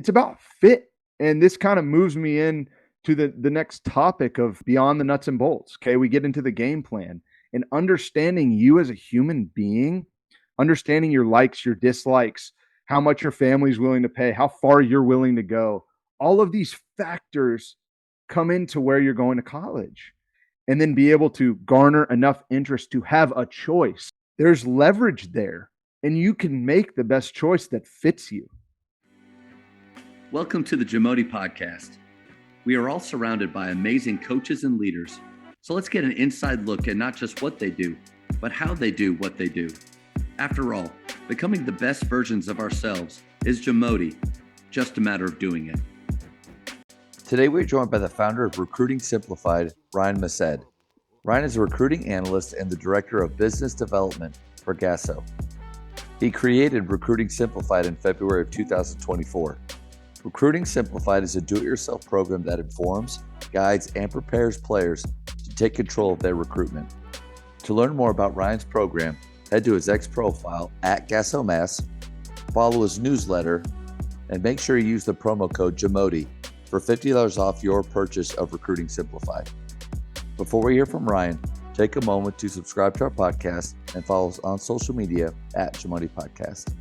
it's about fit. And this kind of moves me in to the next topic of beyond the nuts and bolts. Okay. We get into the game plan and understanding you as a human being, understanding your likes, your dislikes, how much your family's willing to pay, how far you're willing to go. All of these factors come into where you're going to college and then be able to garner enough interest to have a choice. There's leverage there, and you can make the best choice that fits you. Welcome to the Jamodi Podcast. We are all surrounded by amazing coaches and leaders. So let's get an inside look at not just what they do, but how they do what they do. After all, becoming the best versions of ourselves is Jamodi, just a matter of doing it. Today we're joined by the founder of Recruiting Simplified, Ryan Massad. Ryan is a recruiting analyst and the director of business development for Gasso. He created Recruiting Simplified in February of 2024. Recruiting Simplified is a do-it-yourself program that informs, guides, and prepares players to take control of their recruitment. To learn more about Ryan's program, head to his X profile at GassoMass, follow his newsletter, and make sure you use the promo code JAMODI for $50 off your purchase of Recruiting Simplified. Before we hear from Ryan, take a moment to subscribe to our podcast and follow us on social media at Jamodi Podcast.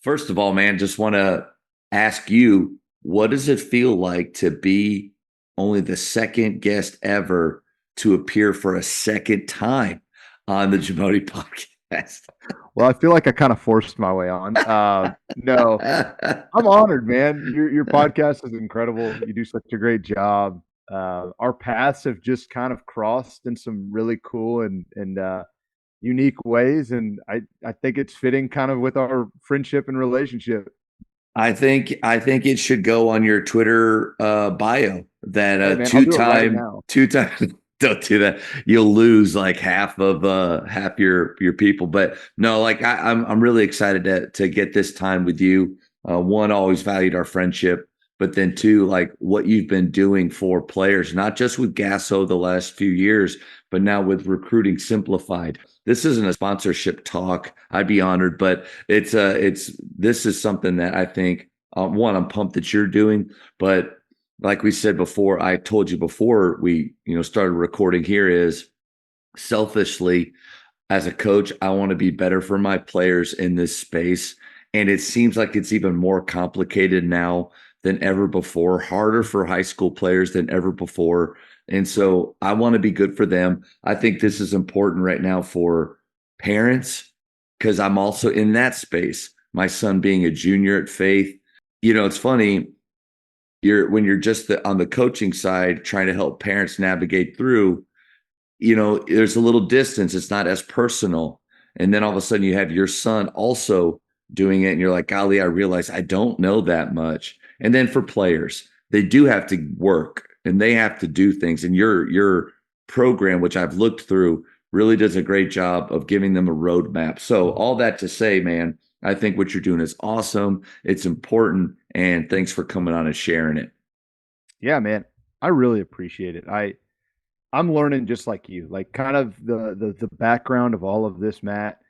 First of all, man, just want to ask you, what does it feel like to be only the second guest ever to appear for a second time on the Jamodi Podcast? Well, I feel like I kind of forced my way on. No, I'm honored, man. Your podcast is incredible. You do such a great job. Our paths have just kind of crossed in some really cool and unique ways, and I think it's fitting kind of with our friendship and relationship. I think it should go on your Twitter bio that Hey, man, I'll do it right now. two time. Don't do that. You'll lose like half your people. But no, like I'm really excited to get this time with you. One, always valued our friendship, but then two, like what you've been doing for players, not just with Gasso the last few years, but now with Recruiting Simplified. This isn't a sponsorship talk. I'd be honored, but this is something that I think one, I'm pumped that you're doing, but like we said before, I told you before we, started recording here, is selfishly as a coach, I want to be better for my players in this space. And it seems like it's even more complicated now than ever before, harder for high school players than ever before. And so I want to be good for them. I think this is important right now for parents, because I'm also in that space. My son being a junior at Faith, it's funny. When you're just on the coaching side, trying to help parents navigate through, there's a little distance. It's not as personal. And then all of a sudden you have your son also doing it. And you're like, golly, I realize I don't know that much. And then for players, they do have to work and they have to do things. And your program, which I've looked through, really does a great job of giving them a roadmap. So all that to say, man, I think what you're doing is awesome. It's important. And thanks for coming on and sharing it. Yeah, man, I really appreciate it. I'm learning just like you. Like kind of the background of all of this, Matt,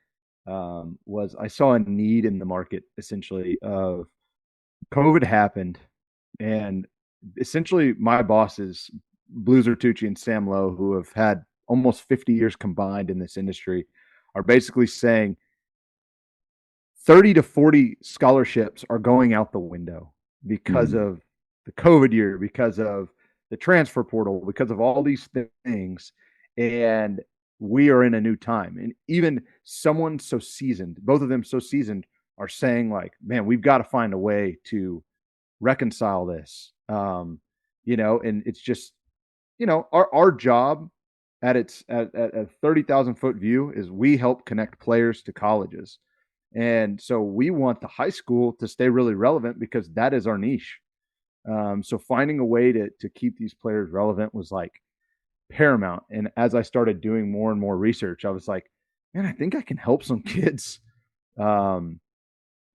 was I saw a need in the market essentially of COVID happened, and essentially my bosses, Blue Zertucci and Sam Lowe, who have had almost 50 years combined in this industry, are basically saying 30 to 40 scholarships are going out the window because of the COVID year, because of the transfer portal, because of all these things. And we are in a new time. And even someone so seasoned, both of them so seasoned, are saying like, man, we've got to find a way to reconcile this. And it's just, our job at a 30,000 foot view is we help connect players to colleges. And so we want the high school to stay really relevant because that is our niche. So finding a way to keep these players relevant was like paramount. And as I started doing more and more research, I was like, man, I think I can help some kids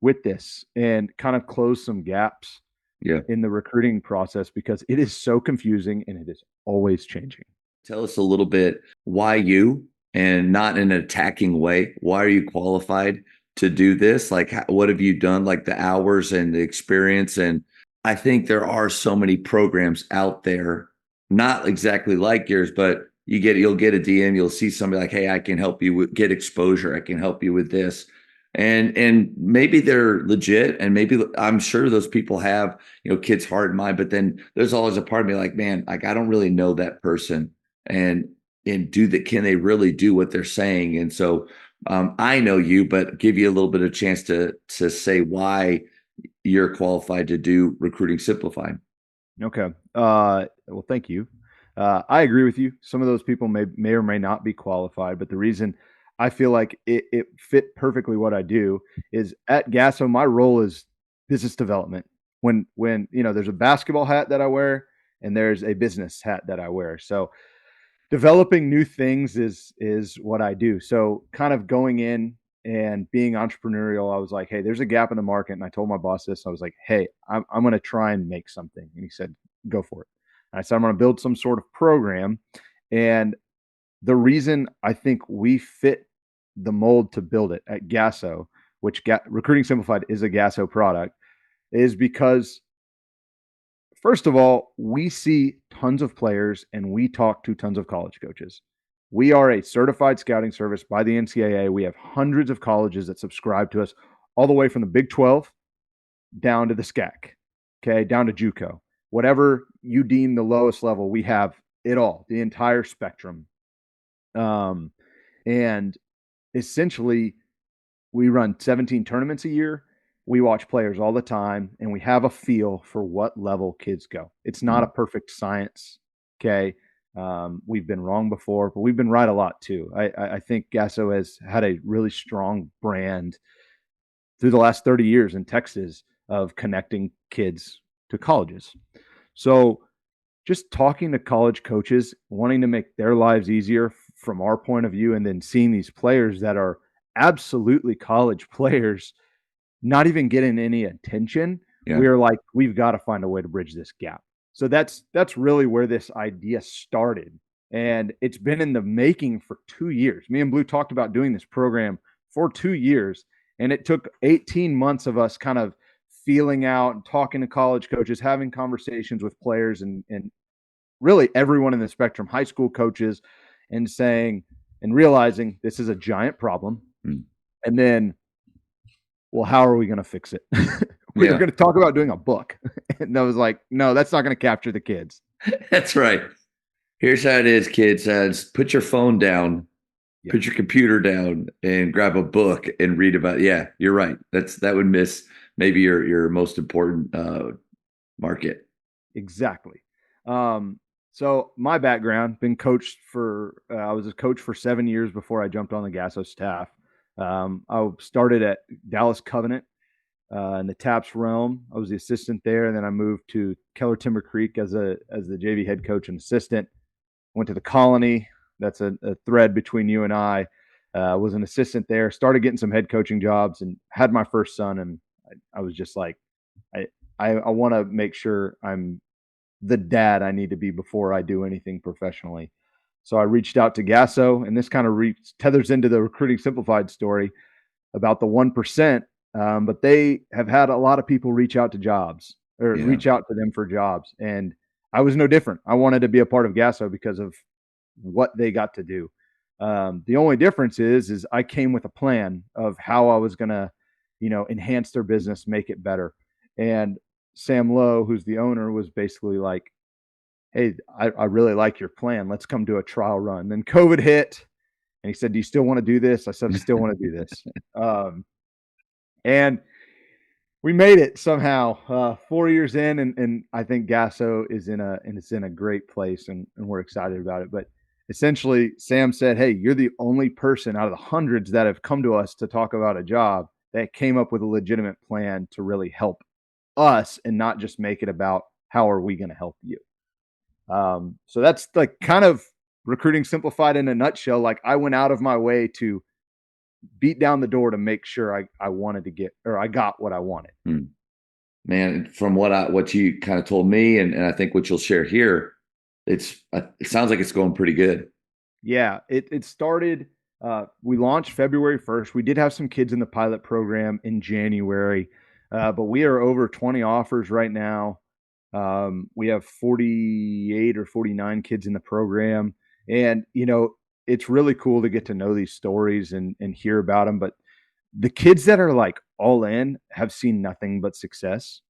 with this and kind of close some gaps in the recruiting process because it is so confusing and it is always changing. Tell us a little bit why you, and not in an attacking way. Why are you qualified to do this? Like, what have you done? Like the hours and the experience, and I think there are so many programs out there, not exactly like yours, but you'll get a DM, you'll see somebody like, hey, I can help you get exposure, I can help you with this. And maybe they're legit, and maybe I'm sure those people have, kids' heart and mind, but then there's always a part of me like, man, like I don't really know that person. And can they really do what they're saying? And so I know you, but give you a little bit of chance to say why you're qualified to do Recruiting Simplified. Okay. Well, thank you. I agree with you. Some of those people may or may not be qualified, but the reason I feel like it fit perfectly what I do is at Gasso, my role is business development. When there's a basketball hat that I wear and there's a business hat that I wear. So developing new things is what I do. So kind of going in and being entrepreneurial, I was like, hey, there's a gap in the market. And I told my boss this. I was like, hey, I'm going to try and make something. And he said, go for it. And I said, I'm going to build some sort of program. And the reason I think we fit the mold to build it at Gasso, which Recruiting Simplified is a Gasso product, is because first of all, we see tons of players and we talk to tons of college coaches. We are a certified scouting service by the NCAA. We have hundreds of colleges that subscribe to us, all the way from the Big 12 down to the SCAC, okay, down to JUCO. Whatever you deem the lowest level, we have it all, the entire spectrum. And essentially, we run 17 tournaments a year. We watch players all the time, and we have a feel for what level kids go. It's not a perfect science. Okay. We've been wrong before, but we've been right a lot too. I think Gasso has had a really strong brand through the last 30 years in Texas of connecting kids to colleges. So just talking to college coaches, wanting to make their lives easier from our point of view, and then seeing these players that are absolutely college players not even getting any attention, Yeah. we're like, we've got to find a way to bridge this gap. So that's really where this idea started. And it's been in the making for 2 years. Me and Blue talked about doing this program for 2 years. And it took 18 months of us kind of feeling out and talking to college coaches, having conversations with players and really everyone in the spectrum, high school coaches, and saying and realizing this is a giant problem. And then, well, how are we going to fix it? We were going to talk about doing a book. And I was like, no, that's not going to capture the kids. That's right. Here's how it is, kids. Put your phone down, put your computer down, and grab a book and read about. Yeah, you're right. That would miss maybe your most important market. Exactly. So my background, been coached for, I was a coach for 7 years before I jumped on the Gasso staff. I started at Dallas Covenant in the TAPS realm. I was the assistant there, and then I moved to Keller Timber Creek as the JV head coach and assistant. Went to the Colony. That's a thread between you and I. Was an assistant there. Started getting some head coaching jobs, and had my first son. And I was just like, I want to make sure I'm the dad I need to be before I do anything professionally. So I reached out to Gasso, and this kind of tethers into the Recruiting Simplified story about the 1%. But they have had a lot of people reach out to jobs or reach out to them for jobs. And I was no different. I wanted to be a part of Gasso because of what they got to do. The only difference is I came with a plan of how I was going to, enhance their business, make it better. And Sam Lowe, who's the owner, was basically like, hey, I really like your plan. Let's come do a trial run. Then COVID hit, and he said, do you still want to do this? I said, I still want to do this. And we made it somehow 4 years in, and I think Gasso is in a great place, and we're excited about it. But essentially, Sam said, hey, you're the only person out of the hundreds that have come to us to talk about a job that came up with a legitimate plan to really help us and not just make it about how are we going to help you. So that's like kind of Recruiting Simplified in a nutshell. Like I went out of my way to beat down the door to make sure I wanted to get, or I got what I wanted. Man, from what you kind of told me, and I think what you'll share here, it sounds like it's going pretty good. Yeah, it started. We launched February 1st. We did have some kids in the pilot program in January. but we are over 20 offers right now. We have 48 or 49 kids in the program. And, it's really cool to get to know these stories and hear about them. But the kids that are like all in have seen nothing but success.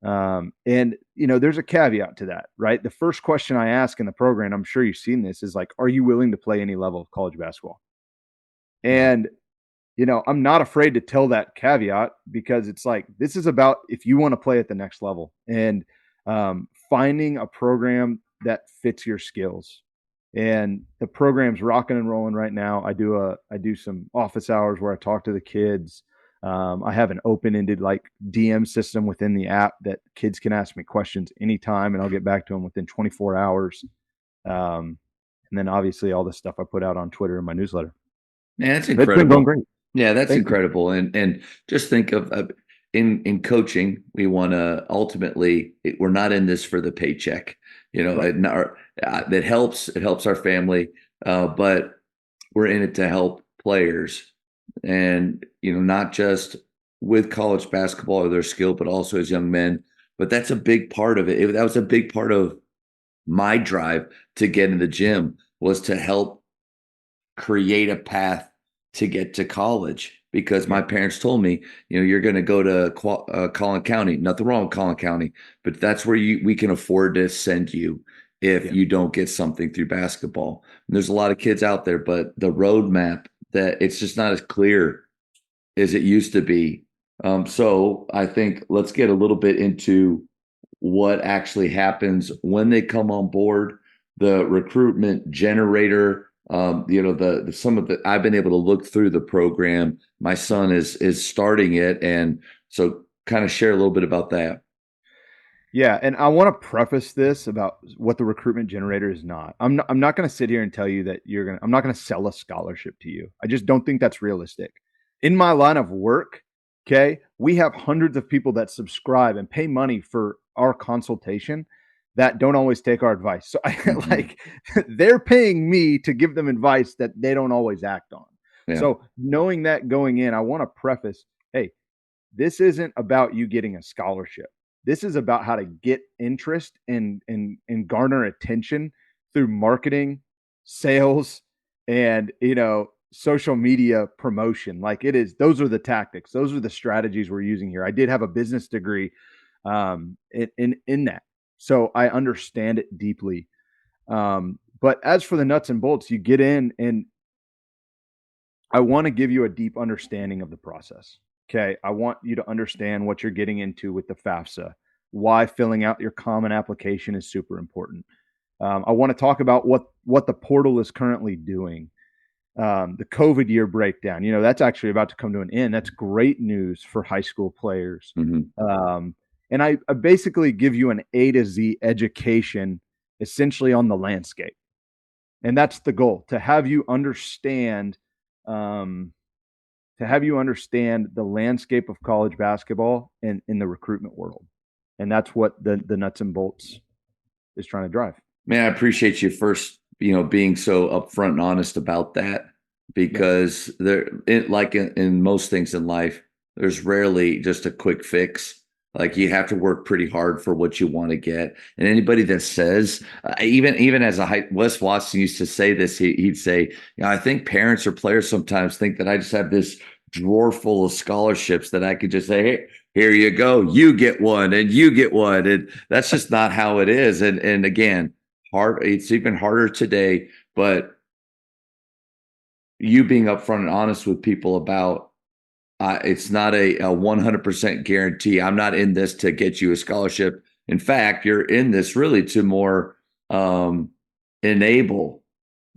And, there's a caveat to that, right? The first question I ask in the program, I'm sure you've seen this, is like, are you willing to play any level of college basketball? And I'm not afraid to tell that caveat because it's like, this is about if you want to play at the next level and finding a program that fits your skills. And the program's rocking and rolling right now. I do some office hours where I talk to the kids. I have an open-ended like DM system within the app that kids can ask me questions anytime, and I'll get back to them within 24 hours. And then obviously all the stuff I put out on Twitter and my newsletter. Man, that's It's been going incredible. great. Yeah, that's Thank you. incredible. And just think of in coaching, we want to ultimately we're not in this for the paycheck. Right. That helps. It helps our family, but we're in it to help players, and not just with college basketball or their skill, but also as young men. But that's a big part of it. That was a big part of my drive to get in the gym, was to help create a path to get to college, because my parents told me, you're going to go to Collin County. Nothing wrong with Collin County, but that's where we can afford to send you if Yeah. you don't get something through basketball. And there's a lot of kids out there, but the roadmap, that it's just not as clear as it used to be. So I think let's get a little bit into what actually happens when they come on board, the recruitment generator. The some of the I've been able to look through the program. My son is starting it, and so kind of share a little bit about that. Yeah, and I want to preface this about what the recruitment generator is not. I'm not going to sit here and tell you that I'm not going to sell a scholarship to you. I just don't think that's realistic. In my line of work, okay, we have hundreds of people that subscribe and pay money for our consultation that don't always take our advice. So like they're paying me to give them advice that they don't always act on. Yeah. So knowing that going in, I want to preface, hey, this isn't about you getting a scholarship. This is about how to get interest and garner attention through marketing, sales, and social media promotion. Like it is, those are the tactics, those are the strategies we're using here. I did have a business degree in that, so I understand it deeply. But as for the nuts and bolts, you get in, and I want to give you a deep understanding of the process. Okay. I want you to understand what you're getting into with the FAFSA, why filling out your common application is super important. I want to talk about what the portal is currently doing. The COVID year breakdown, that's actually about to come to an end. That's great news for high school players. And I basically give you an A to Z education essentially on the landscape. And that's the goal, to have you understand the landscape of college basketball and in the recruitment world. And that's what the nuts and bolts is trying to drive. Man, I appreciate you first, being so upfront and honest about that, because in most things in life, there's rarely just a quick fix. Like you have to work pretty hard for what you want to get. And anybody that says, even as Wes Watson used to say this, he'd say, I think parents or players sometimes think that I just have this drawer full of scholarships that I could just say, hey, here you go, you get one and you get one. And that's just not how it is. And again, it's even harder today, but you being upfront and honest with people about it's not a 100% guarantee. I'm not in this to get you a scholarship. In fact, you're in this really to more enable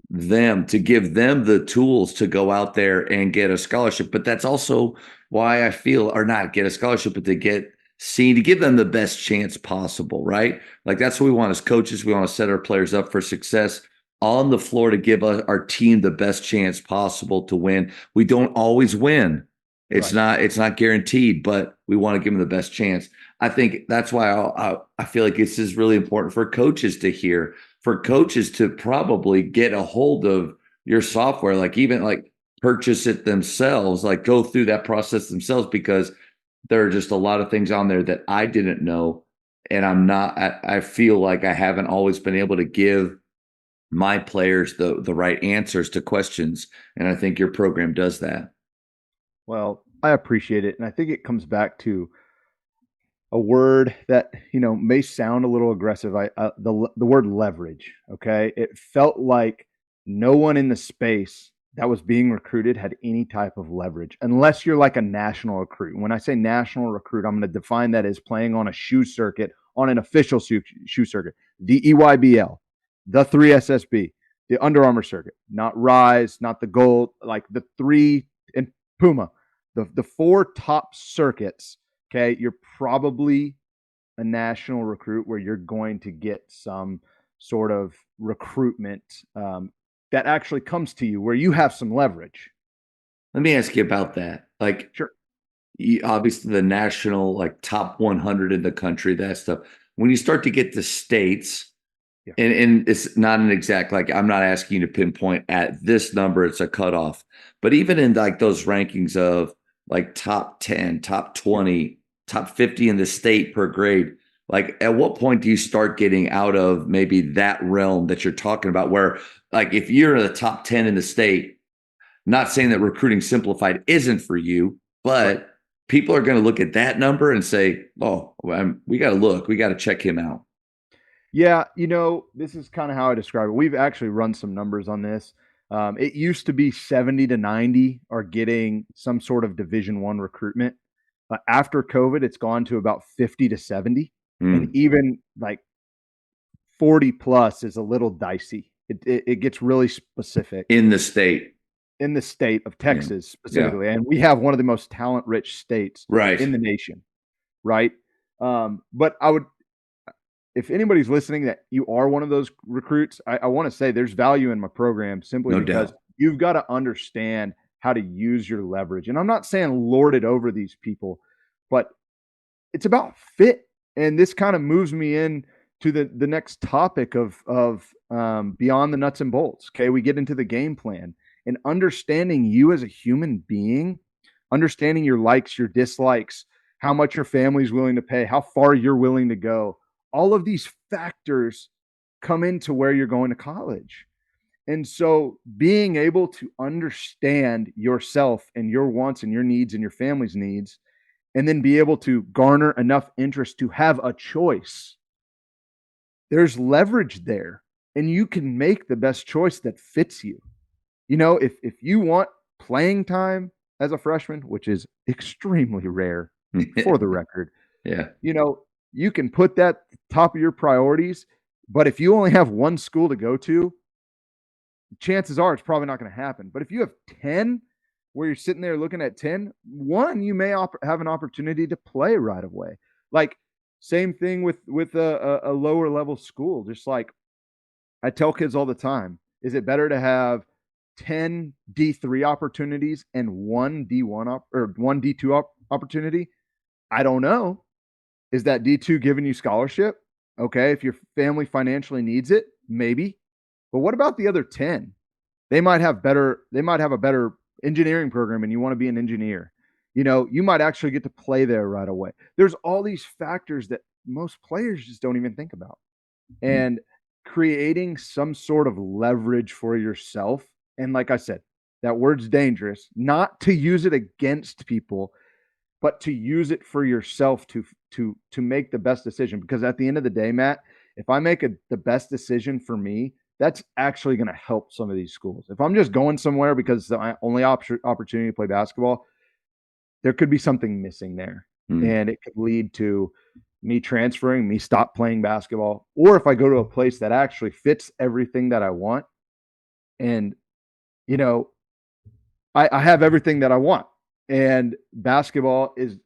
them, to give them the tools to go out there and get a scholarship. But that's also why I feel, or not get a scholarship, but to get seen, to give them the best chance possible, right? Like that's what we want as coaches. We want to set our players up for success on the floor, to give our team the best chance possible to win. We don't always win. It's not guaranteed, but we want to give them the best chance. I think that's why I feel like this is really important for coaches to hear, for coaches to probably get a hold of your software, like even like purchase it themselves, like go through that process themselves, because there are just a lot of things on there that I didn't know. And I feel like I haven't always been able to give my players the right answers to questions. And I think your program does that. Well, I appreciate it. And I think it comes back to a word that, may sound a little aggressive. The word leverage. Okay. It felt like no one in the space that was being recruited had any type of leverage unless you're like a national recruit. When I say national recruit, I'm going to define that as playing on a shoe circuit, on an official shoe circuit, the EYBL, the 3SSB, the Under Armour circuit, not Rise, not the Gold, like the 3 and Puma, the 4 top circuits. Okay, you're probably a national recruit where you're going to get some sort of recruitment that actually comes to you where you have some leverage. Let me ask you about that. Like, Sure. obviously the national, like top 100 in the country, that stuff. When you start to get to states, Yeah. and it's not an exact, like, I'm not asking you to pinpoint at this number, it's a cutoff. But even in like those rankings of like top 10, top 20, top 50 in the state per grade, like at what point do you start getting out of maybe that realm that you're talking about where, like, if you're in the top 10 in the state, not saying that Recruiting Simplified isn't for you, but Right. people are going to look at that number and say, oh, we got to look, we got to check him out. Yeah, this is kind of how I describe it. We've actually run some numbers on this. It used to be 70 to 90 are getting some sort of Division I recruitment. After COVID, it's gone to about 50 to 70. And even like 40 plus is a little dicey. It gets really specific In the state. in the state of Texas Yeah. specifically. And we have one of the most talent rich states Right. in the nation. Right. But if anybody's listening that you are one of those recruits, I want to say there's value in my program simply No because doubt. you've got to understand how to use your leverage. And I'm not saying lord it over these people, but it's about fit. And this kind of moves me in to the next topic of beyond the nuts and bolts. Okay, we get into the game plan and understanding you as a human being, understanding your likes, your dislikes, how much your family's willing to pay, how far you're willing to go. All of these factors come into where you're going to college. And so being able to understand yourself and your wants and your needs and your family's needs, and then be able to garner enough interest to have a choice, there's leverage there. And you can make the best choice that fits you. If you want playing time as a freshman, which is extremely rare for the record, Yeah. you can put that top of your priorities. But if you only have one school to go to, chances are it's probably not going to happen. But if you have 10 where you're sitting there looking at 10, one, you may have an opportunity to play right away. Like same thing with a lower level school. Just like I tell kids all the time, is it better to have 10 D3 opportunities and one D1 or one D2 opportunity? I don't know. Is that D2 giving you scholarship? Okay, if your family financially needs it, maybe. But what about the other 10? They might have a better engineering program and you want to be an engineer. You might actually get to play there right away. There's all these factors that most players just don't even think about. And creating some sort of leverage for yourself. And like I said, that word's dangerous, not to use it against people, but to use it for yourself to make the best decision. Because at the end of the day, Matt, if I make the best decision for me, that's actually going to help some of these schools. If I'm just going somewhere because it's the only opportunity to play basketball, there could be something missing there. And it could lead to me transferring, me stop playing basketball. Or if I go to a place that actually fits everything that I want, and, I have everything that I want. And basketball is,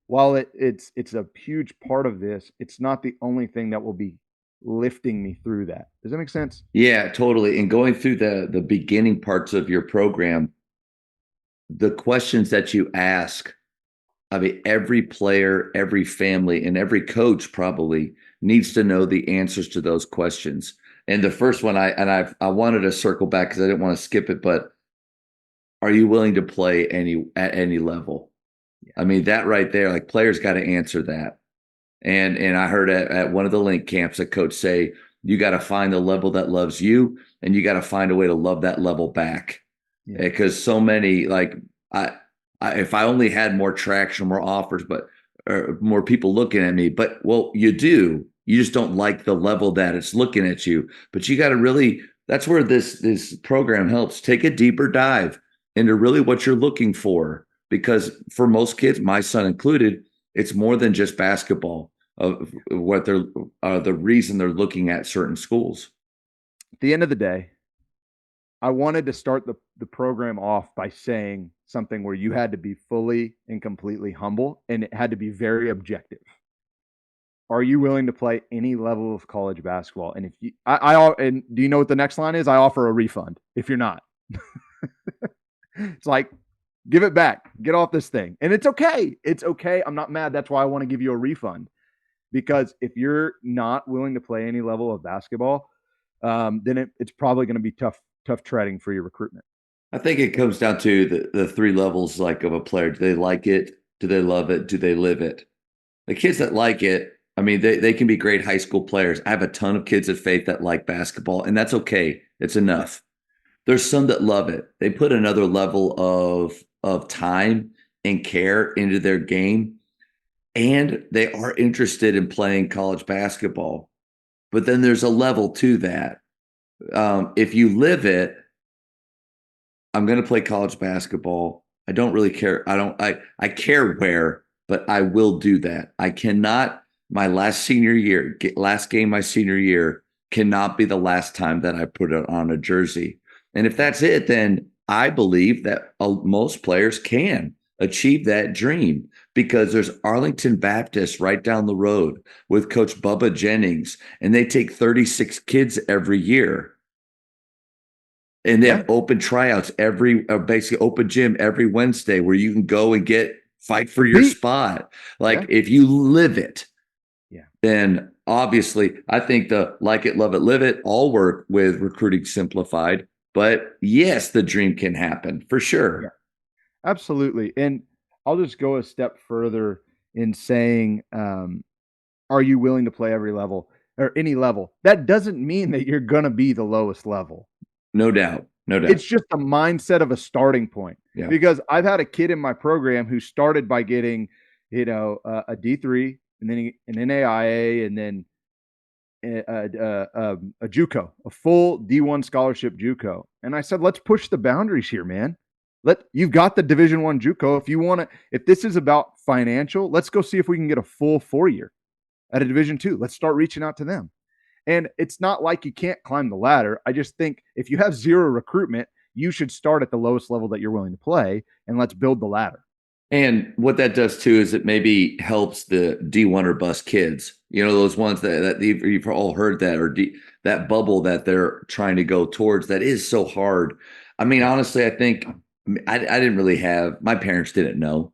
while it's a huge part of this, it's not the only thing that will be lifting me through that. Does that make sense? Yeah, totally. And going through the beginning parts of your program, the questions that you ask, I mean, every player, every family, and every coach probably needs to know the answers to those questions. And the first one, I wanted to circle back because I didn't want to skip it, but are you willing to play at any level? I mean, that right there, like players got to answer that. And I heard at one of the link camps a coach say, you got to find the level that loves you, and you got to find a way to love that level back. Yeah. Because so many, like, if I only had more traction, more offers, but or more people looking at me, but well, you do. You just don't like the level that it's looking at you. But you got to really. That's where this program helps. Take a deeper dive into really what you're looking for, because for most kids, my son included, it's more than just basketball. Of what they're the reason they're looking at certain schools. At the end of the day, I wanted to start the program off by saying something where you had to be fully and completely humble, and it had to be very objective. Are you willing to play any level of college basketball? And if you, and do you know what the next line is? I offer a refund if you're not. It's like, give it back, get off this thing. And it's okay. It's okay. I'm not mad. That's why I want to give you a refund. Because if you're not willing to play any level of basketball, then it's probably going to be tough treading for your recruitment. I think it comes down to the three levels like of a player. Do they like it? Do they love it? Do they live it? The kids that like it, I mean, they can be great high school players. I have a ton of kids at Faith that like basketball, and that's okay. It's enough. There's some that love it. They put another level of time and care into their game, and they are interested in playing college basketball. But then there's a level to that. If you live it, I'm going to play college basketball. I don't really care. I care where, but I will do that. I cannot, my last game my senior year cannot be the last time that I put it on a jersey. And if that's it, then I believe that most players can achieve that dream, because there's Arlington Baptist right down the road with Coach Bubba Jennings, and they take 36 kids every year. And they have open tryouts basically open gym every Wednesday where you can go and fight for your spot. Like if you live it, then obviously I think the like it, love it, live it all work with Recruiting Simplified. But yes, the dream can happen for sure. Yeah, absolutely. And I'll just go a step further in saying, are you willing to play every level or any level? That doesn't mean that you're going to be the lowest level. No doubt. No doubt. It's just a mindset of a starting point. Yeah. Because I've had a kid in my program who started by getting, a D3 and then an NAIA and then a JUCO, a full D1 scholarship JUCO. And I said, let's push the boundaries here, man. You've got the Division I JUCO. If you want to, if this is about financial, let's go see if we can get a full 4-year at a Division II. Let's start reaching out to them. And it's not like you can't climb the ladder. I just think if you have zero recruitment, you should start at the lowest level that you're willing to play, and let's build the ladder. And what that does too is it maybe helps the D1 or bust kids. Those ones that you've all heard that, or that bubble that they're trying to go towards, that is so hard. I mean, honestly, I think I didn't really have, my parents didn't know.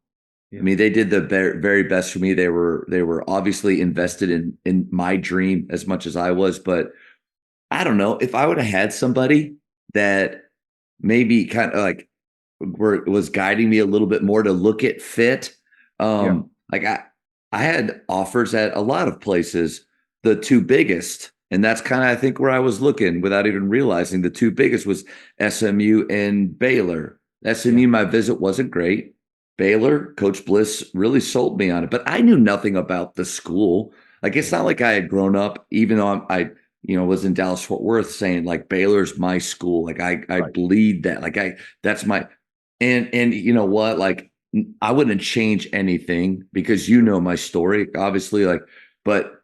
Yeah. I mean, they did the very best for me. They were obviously invested in my dream as much as I was, but I don't know if I would have had somebody that maybe kind of like was guiding me a little bit more to look at fit. Like I had offers at a lot of places, the two biggest, and that's kind of, I think, where I was looking without even realizing the two biggest was SMU and Baylor. SMU, my visit wasn't great. Baylor, Coach Bliss really sold me on it, but I knew nothing about the school. Like, it's not like I had grown up, even though I was in Dallas Fort Worth, saying like Baylor's my school. Like I bleed that. Like that's my, and you know what? Like I wouldn't change anything because my story, obviously. Like, but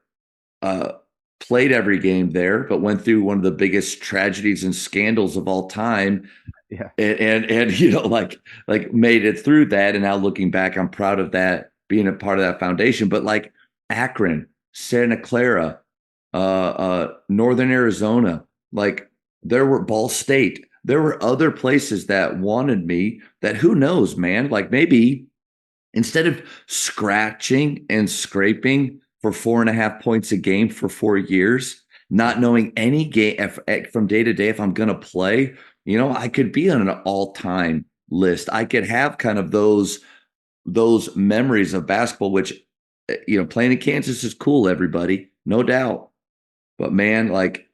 played every game there, but went through one of the biggest tragedies and scandals of all time. Yeah. And like made it through that. And now looking back, I'm proud of that, being a part of that foundation. But like Akron, Santa Clara, Northern Arizona, like there were Ball State, there were other places that wanted me, that who knows, man, like maybe instead of scratching and scraping for 4.5 points a game for 4 years, not knowing any game from day to day if I'm going to play, I could be on an all-time list. I could have kind of those those memories of basketball, which, playing in Kansas is cool, everybody, no doubt. But man, like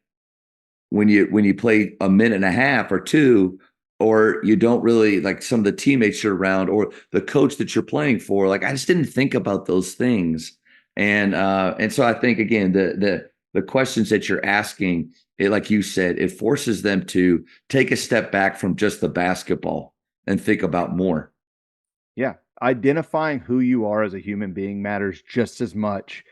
when you play a minute and a half or two, or you don't really like some of the teammates you're around or the coach that you're playing for, like I just didn't think about those things. And so I think again, the questions that you're asking, like you said, it forces them to take a step back from just the basketball and think about more. Yeah. Identifying who you are as a human being matters just as much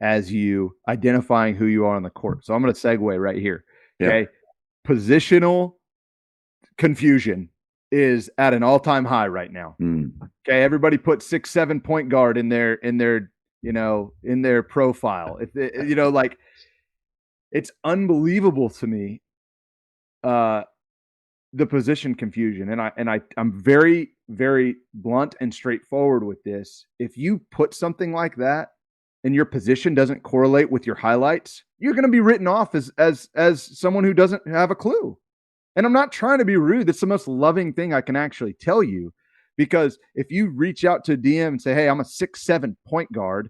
as you identifying who you are on the court. So I'm going to segue right here. Yeah. Okay. Positional confusion is at an all-time high right now. Okay. Everybody put 6'7" point guard in their in their profile. If they, like it's unbelievable to me, the position confusion. I'm very, very blunt and straightforward with this. If you put something like that and your position doesn't correlate with your highlights, you're going to be written off as someone who doesn't have a clue. And I'm not trying to be rude. That's the most loving thing I can actually tell you. Because if you reach out to DM and say, hey, I'm a 6'7" point guard,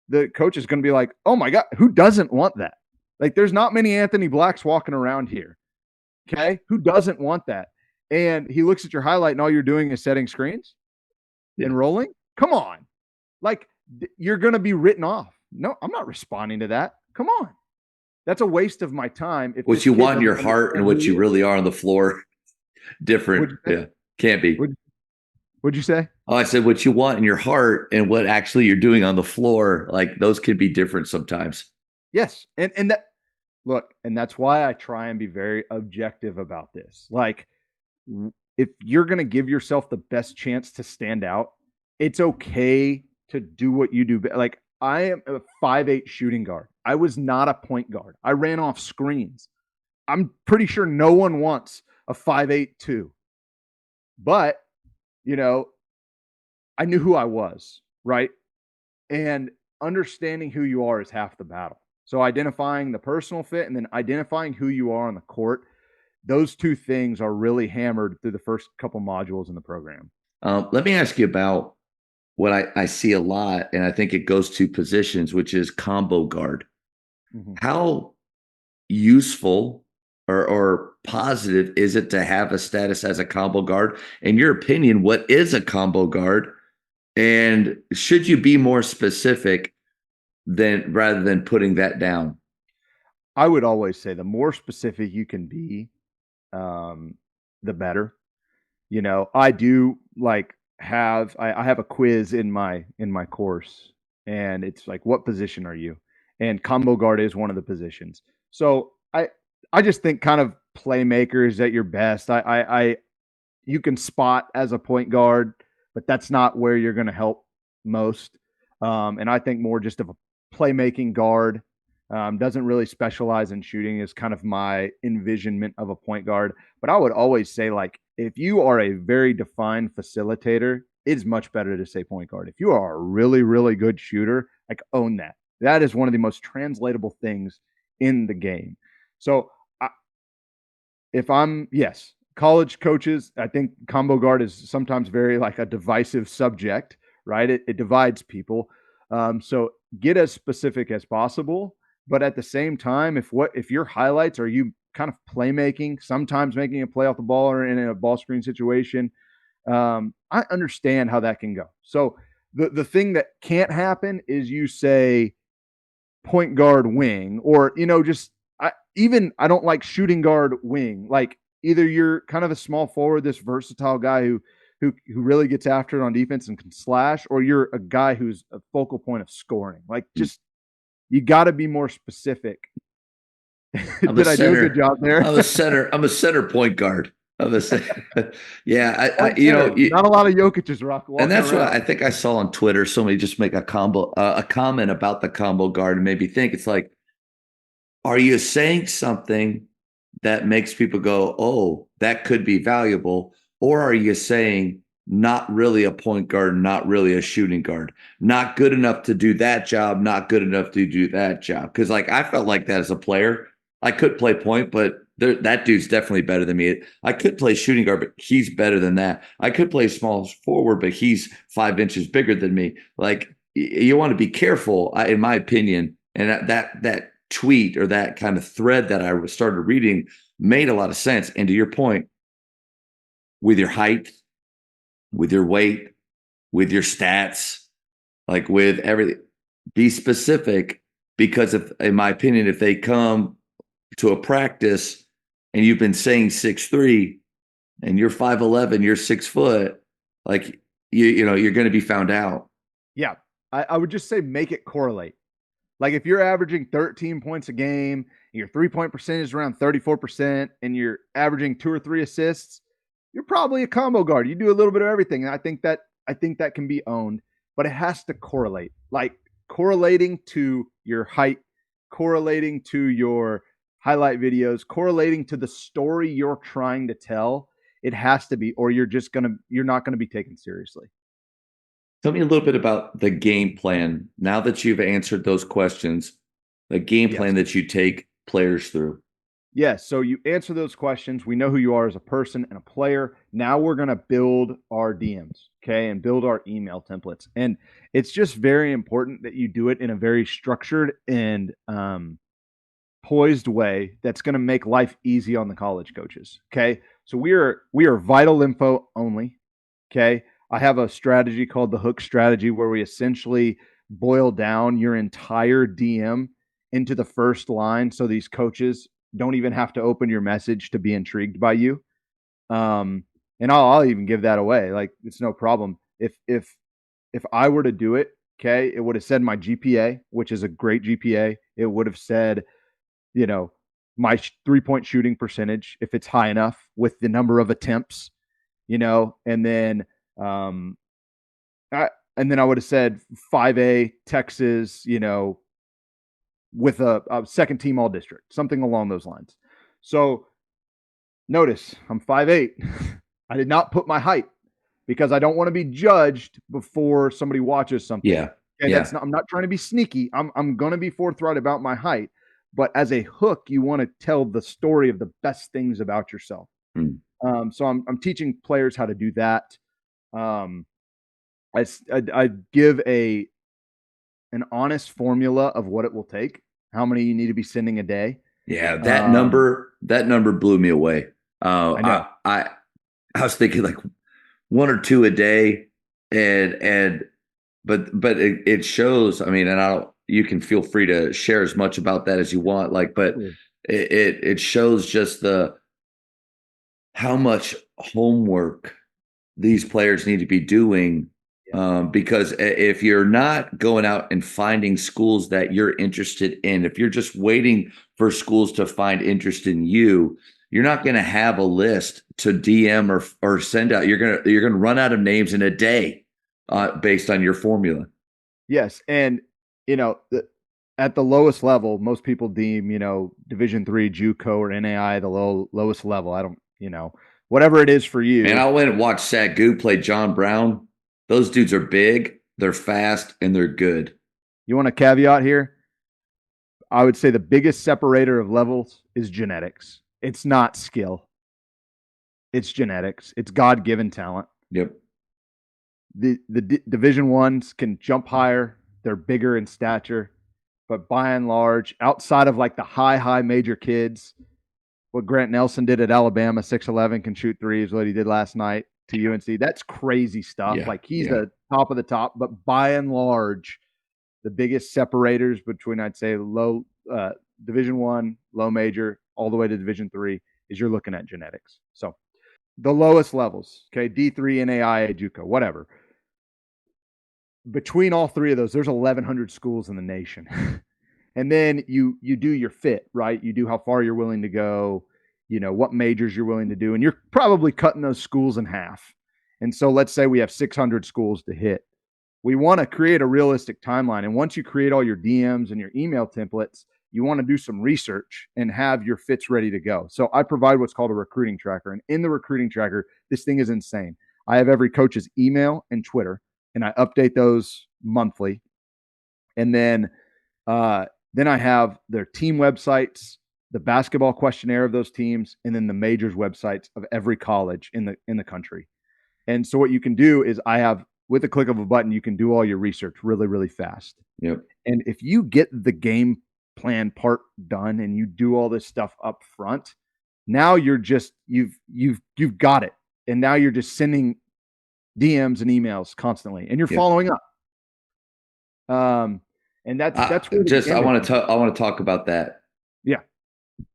the coach is going to be like, oh my God, who doesn't want that? Like, there's not many Anthony Blacks walking around here. Okay. Who doesn't want that? And he looks at your highlight and all you're doing is setting screens and rolling. Come on. Like, you're going to be written off. No, I'm not responding to that. Come on. That's a waste of my time. If what you want in your heart and what you really are on the floor, different. Yeah. Can't be. What'd you say? Oh, I said what you want in your heart and what actually you're doing on the floor, like those can be different sometimes. Yes. And that, look, and that's why I try and be very objective about this. Like, if you're going to give yourself the best chance to stand out, it's okay to do what you do. Like, I am a 5'8" shooting guard. I was not a point guard. I ran off screens. I'm pretty sure no one wants a 5'8" too. But, I knew who I was, right? And understanding who you are is half the battle. So identifying the personal fit and then identifying who you are on the court, those two things are really hammered through the first couple modules in the program. Let me ask you about what I see a lot, and I think it goes to positions, which is combo guard. Mm-hmm. How useful or positive is it to have a status as a combo guard? In your opinion, what is a combo guard? And should you be more specific rather than putting that down? I would always say the more specific you can be, the better. I do like I have a quiz in my course, and it's like, what position are you? And combo guard is one of the positions. So I just think kind of playmakers at your best. You can spot as a point guard, but that's not where you're going to help most. And I think more just of a playmaking guard. Doesn't really specialize in shooting is kind of my envisionment of a point guard. But I would always say, like, if you are a very defined facilitator, it's much better to say point guard. If you are a really, really good shooter, like, own that. That is one of the most translatable things in the game. So yes, college coaches, I think combo guard is sometimes very like a divisive subject, right? It divides people. So get as specific as possible. But at the same time, if your highlights are you kind of playmaking, sometimes making a play off the ball or in a ball screen situation, I understand how that can go. So the thing that can't happen is you say point guard wing, or I don't like shooting guard wing. Like, either you're kind of a small forward, this versatile guy who really gets after it on defense and can slash, or you're a guy who's a focal point of scoring. Like, just you got to be more specific. Did I do a good job there? I'm a center point guard. Yeah, not a lot of Jokic's rock. And that's what I think I saw on Twitter. Somebody just make a comment about the combo guard and made me think. It's like, are you saying something that makes people go, "Oh, that could be valuable," or are you saying not really a point guard, not really a shooting guard, not good enough to do that job, not good enough to do that job? Because like I felt like that as a player. I could play point, but that dude's definitely better than me. I could play shooting guard, but he's better than that. I could play small forward, but he's 5 inches bigger than me. Like you want to be careful, in my opinion. And that tweet or that kind of thread that I started reading made a lot of sense. And to your point, with your height, with your weight, with your stats, like with everything, be specific, because if, in my opinion, if they come to a practice and you've been saying 6'3" and you're 5'11", you're 6 foot, like you know, you're going to be found out. Yeah. I would just say make it correlate. Like if you're averaging 13 points a game, your 3-point percentage is around 34%, and you're averaging 2 or 3 assists, you're probably a combo guard. You do a little bit of everything. And I think that can be owned, but it has to correlate. Like correlating to your height, correlating to your highlight videos, correlating to the story you're trying to tell. It has to be, or you're not gonna be taken seriously. Tell me a little bit about the game plan. Now that you've answered those questions, the game Yes. plan that you take players through. Yes. So you answer those questions. We know who you are as a person and a player. Now we're going to build our DMs, okay, and build our email templates. And it's just very important that you do it in a very structured and poised way that's going to make life easy on the college coaches. Okay. So we are vital info only. Okay. I have a strategy called the hook strategy where we essentially boil down your entire DM into the first line. So these coaches don't even have to open your message to be intrigued by you. And I'll even give that away. Like it's no problem. If I were to do it, okay, it would have said my GPA, which is a great GPA. It would have said, you know, my 3-point shooting percentage, if it's high enough, with the number of attempts, and then um, I would have said 5A Texas, with a second team all district, something along those lines. So notice I'm 5'8". I did not put my height because I don't want to be judged before somebody watches something. Yeah. Okay, Yeah. I'm not trying to be sneaky. I'm going to be forthright about my height, but as a hook, you want to tell the story of the best things about yourself. So I'm teaching players how to do that. I give an honest formula of what it will take, how many you need to be sending a day. Yeah, that number blew me away. I know. I was thinking like 1 or 2 a day, but it shows. I mean, and you can feel free to share as much about that as you want. Like, but it shows just how much homework these players need to be doing. Because if you're not going out and finding schools that you're interested in, if you're just waiting for schools to find interest in you, you're not going to have a list to DM or send out. You're gonna run out of names in a day, based on your formula. Yes, and at the lowest level, most people deem Division III JUCO or NAI the lowest level. I don't, whatever it is for you. And I went and watched Sagu play John Brown. Those dudes are big, they're fast, and they're good. You want a caveat here? I would say the biggest separator of levels is genetics. It's not skill. It's genetics. It's God-given talent. Yep. The Division Ones can jump higher. They're bigger in stature. But by and large, outside of like the high major kids, what Grant Nelson did at Alabama, 6'11", can shoot threes, what he did last night to UNC. That's crazy stuff. Yeah, like he's the top of the top, but by and large, the biggest separators between, I'd say, low Division I, low major, all the way to Division III is you're looking at genetics. So the lowest levels, okay, D3, NAIA, JUCO, whatever. Between all three of those, there's 1,100 schools in the nation. And then you do your fit, right? You do how far you're willing to go, what majors you're willing to do. And you're probably cutting those schools in half. And so let's say we have 600 schools to hit. We want to create a realistic timeline. And once you create all your DMs and your email templates, you want to do some research and have your fits ready to go. So I provide what's called a recruiting tracker. And in the recruiting tracker, this thing is insane. I have every coach's email and Twitter, and I update those monthly. And then I have their team websites, the basketball questionnaire of those teams, and then the majors websites of every college in the country. And so what you can do is I have, with a click of a button, you can do all your research really, really fast. Yep. And if you get the game plan part done and you do all this stuff up front, now you're just you've got it. And now you're just sending DMs and emails constantly, and you're following up. And that's where just I want to talk about that. Yeah.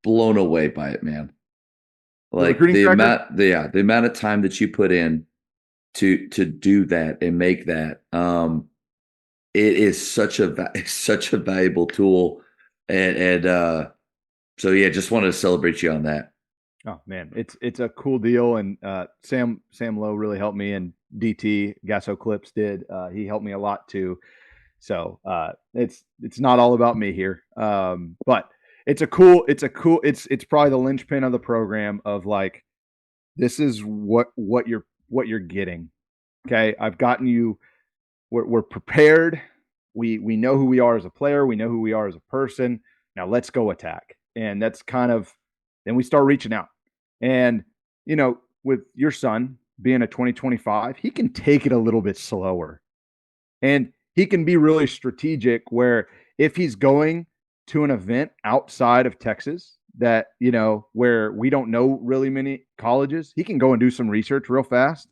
Blown away by it, man. Like the amount of time that you put in to do that and make that. It is such a valuable tool, and so yeah, just wanted to celebrate you on that. Oh man, it's a cool deal, and Sam Lowe really helped me, and DT Gasso Clips did. He helped me a lot too. So it's not all about me here, but it's probably the linchpin of the program of like, this is what you're getting. Okay, I've gotten you. We're prepared. We know who we are as a player. We know who we are as a person. Now let's go attack. And that's kind of, then we start reaching out. And, with your son being a 2025, he can take it a little bit slower. And he can be really strategic where if he's going to an event outside of Texas that, where we don't know really many colleges, he can go and do some research real fast,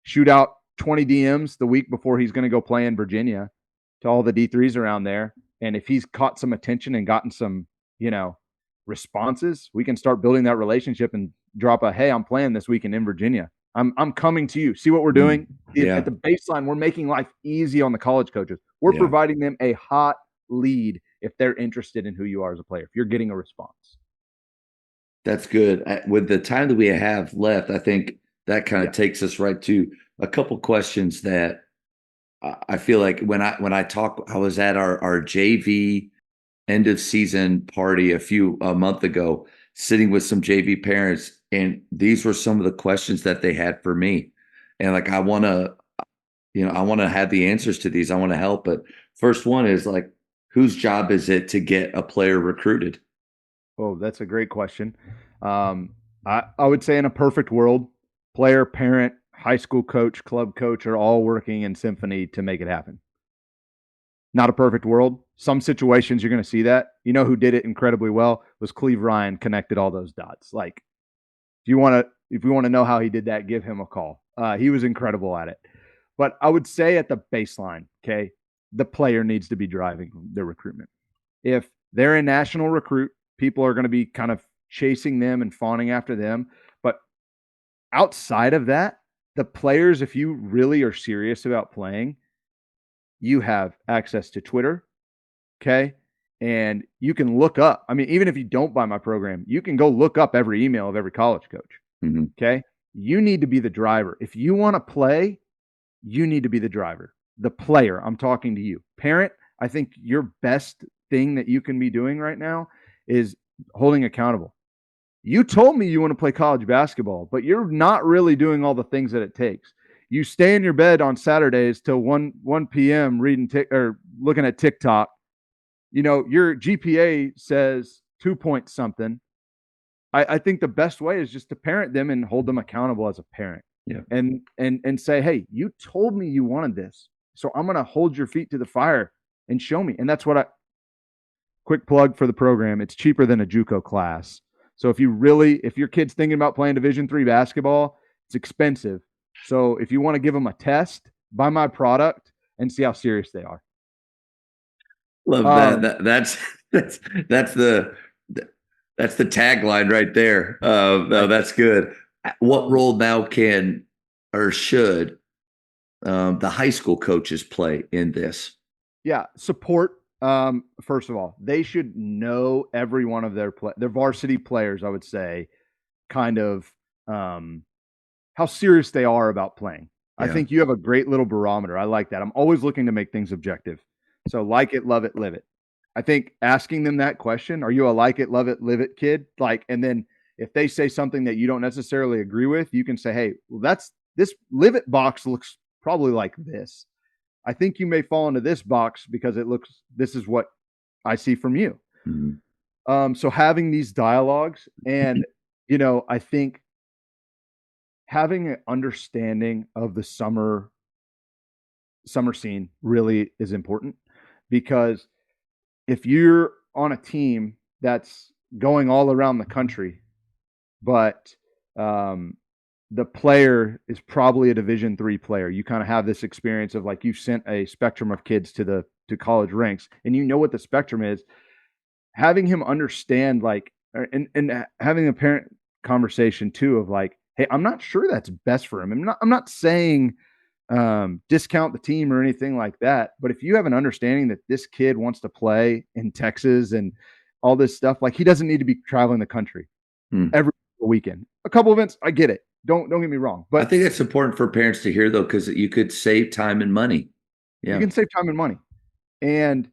shoot out 20 DMs the week before he's going to go play in Virginia to all the D3s around there. And if he's caught some attention and gotten some, responses, we can start building that relationship and drop a, hey, I'm playing this weekend in Virginia. I'm coming to you. See what we're doing? At the baseline, we're making life easy on the college coaches. We're providing them a hot lead if they're interested in who you are as a player, if you're getting a response. That's good. With the time that we have left, I think that kind of takes us right to a couple questions that I feel like when I talk, I was at our JV end of season party a month ago, sitting with some JV parents, and these were some of the questions that they had for me. And like, I want to have the answers to these. I want to help. But first one is like, whose job is it to get a player recruited? Oh, that's a great question. I would say in a perfect world, player, parent, high school coach, club coach are all working in symphony to make it happen. Not a perfect world. Some situations you're going to see that. Who did it incredibly well was Cleve Ryan, connected all those dots. Like, if you want to know how he did that, give him a call. He was incredible at it. But I would say at the baseline, okay, the player needs to be driving their recruitment. If they're a national recruit, people are going to be kind of chasing them and fawning after them. But outside of that, the players, if you really are serious about playing, you have access to Twitter, okay? And you can look up. I mean, even if you don't buy my program, you can go look up every email of every college coach, okay? You need to be the driver. If you want to play, you need to be the driver. The player, I'm talking to you. Parent, I think your best thing that you can be doing right now is holding accountable. You told me you want to play college basketball, but you're not really doing all the things that it takes. You stay in your bed on Saturdays till 1 p.m. reading or looking at TikTok. Your GPA says 2 point something. I think the best way is just to parent them and hold them accountable as a parent. Yeah. And say, hey, you told me you wanted this, so I'm going to hold your feet to the fire and show me. And that's what quick plug for the program. It's cheaper than a JUCO class. So if your kid's thinking about playing Division III basketball, it's expensive. So if you want to give them a test, buy my product and see how serious they are. Love that. That's the tagline right there. No, that's good. What role now can or should the high school coaches play in this? Yeah, support. First of all, they should know every one of their varsity players, I would say, kind of how serious they are about playing. Yeah. I think you have a great little barometer. I like that. I'm always looking to make things objective. So like it, love it, live it. I think asking them that question, are you a like it, love it, live it kid? And then if they say something that you don't necessarily agree with, you can say, hey, well, this live it box looks probably like this. I think you may fall into this box because this is what I see from you. So having these dialogues and, I think having an understanding of the summer scene really is important because if you're on a team that's going all around the country, but um, the player is probably a Division III player, you kind of have this experience of like you've sent a spectrum of kids to college ranks, and you know what the spectrum is. Having him understand like, and having a parent conversation too of like, hey, I'm not sure that's best for him. I'm not saying discount the team or anything like that. But if you have an understanding that this kid wants to play in Texas and all this stuff, like he doesn't need to be traveling the country Hmm. every weekend. A couple events, I get it. Don't get me wrong, I but think that's important for parents to hear though, because you could save time and money. you Yeah. can save time and money. And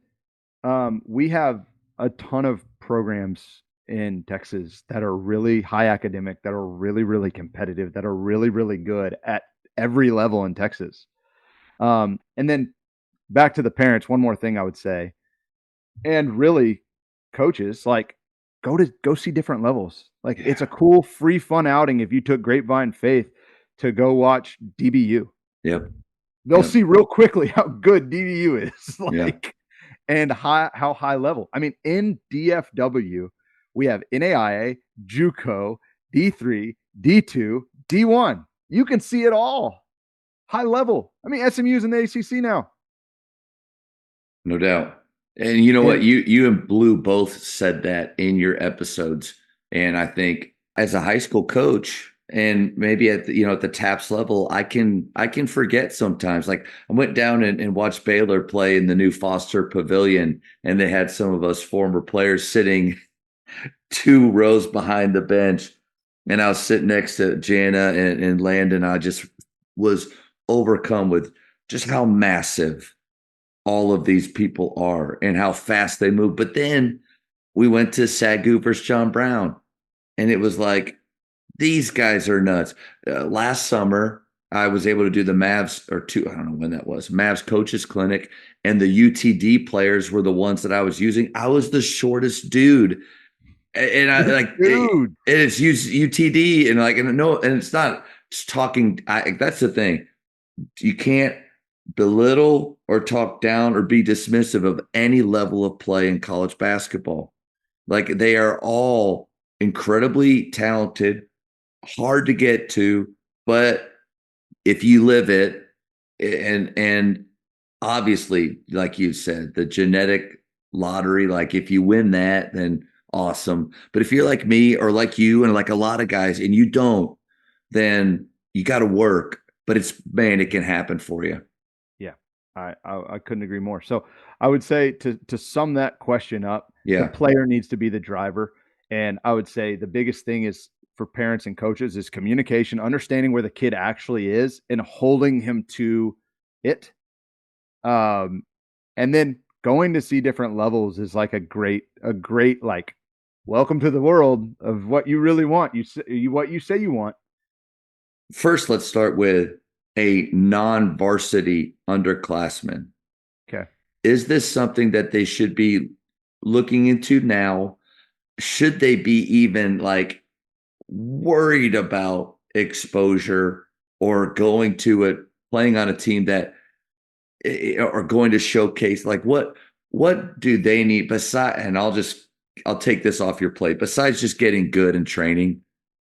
we have a ton of programs in Texas that are really high academic, that are really, really competitive, that are really, really good at every level in Texas. And then back to the parents, one more thing I would say, and really coaches, like go see different levels. Like it's a cool, free, fun outing if you took Grapevine Faith to go watch DBU. Yep. They'll Yep. see real quickly how good DBU is. Yeah. Like and how high level. I mean, in DFW, we have NAIA, JUCO, D3, D2, D1. You can see it all. High level. I mean, SMU's in the ACC now. No doubt. And you know what? And You and Blue both said that in your episodes. And I think as a high school coach, and maybe at the, at the TAPS level, I can forget sometimes. Like I went down and watched Baylor play in the new Foster Pavilion, and they had some of us former players sitting 2 rows behind the bench. And I was sitting next to Jana and Landon. I just was overcome with just how massive all of these people are and how fast they move. But then we went to Sagu versus John Brown, and it was like, these guys are nuts. Last summer, I was able to do the Mavs, or two, I don't know when that was, Mavs coaches clinic, and the UTD players were the ones that I was using. I was the shortest dude. And I like dude, it's UTD, and like, and no, and it's not just talking. That's the thing. You can't belittle or talk down or be dismissive of any level of play in college basketball. Like they are all incredibly talented, hard to get to, but if you live it, and obviously, like you said, the genetic lottery, like if you win that, then awesome. But if you're like me or like you and like a lot of guys and you don't, then you got to work. But it's, man, it can happen for you. yeah, I couldn't agree more. So I would say to sum that question up, the Yeah. player needs to be the driver, and I would say the biggest thing is for parents and coaches is communication, understanding where the kid actually is, and holding him to it. Um, and then going to see different levels is like a great like welcome to the world of what you really want. What you say you want. First, let's start with a non-varsity underclassman. Okay. Is this something that they should be looking into now? Should they be even like worried about exposure or going to it, playing on a team that are going to showcase like what do they need beside, and I'll take this off your plate, besides just getting good and training,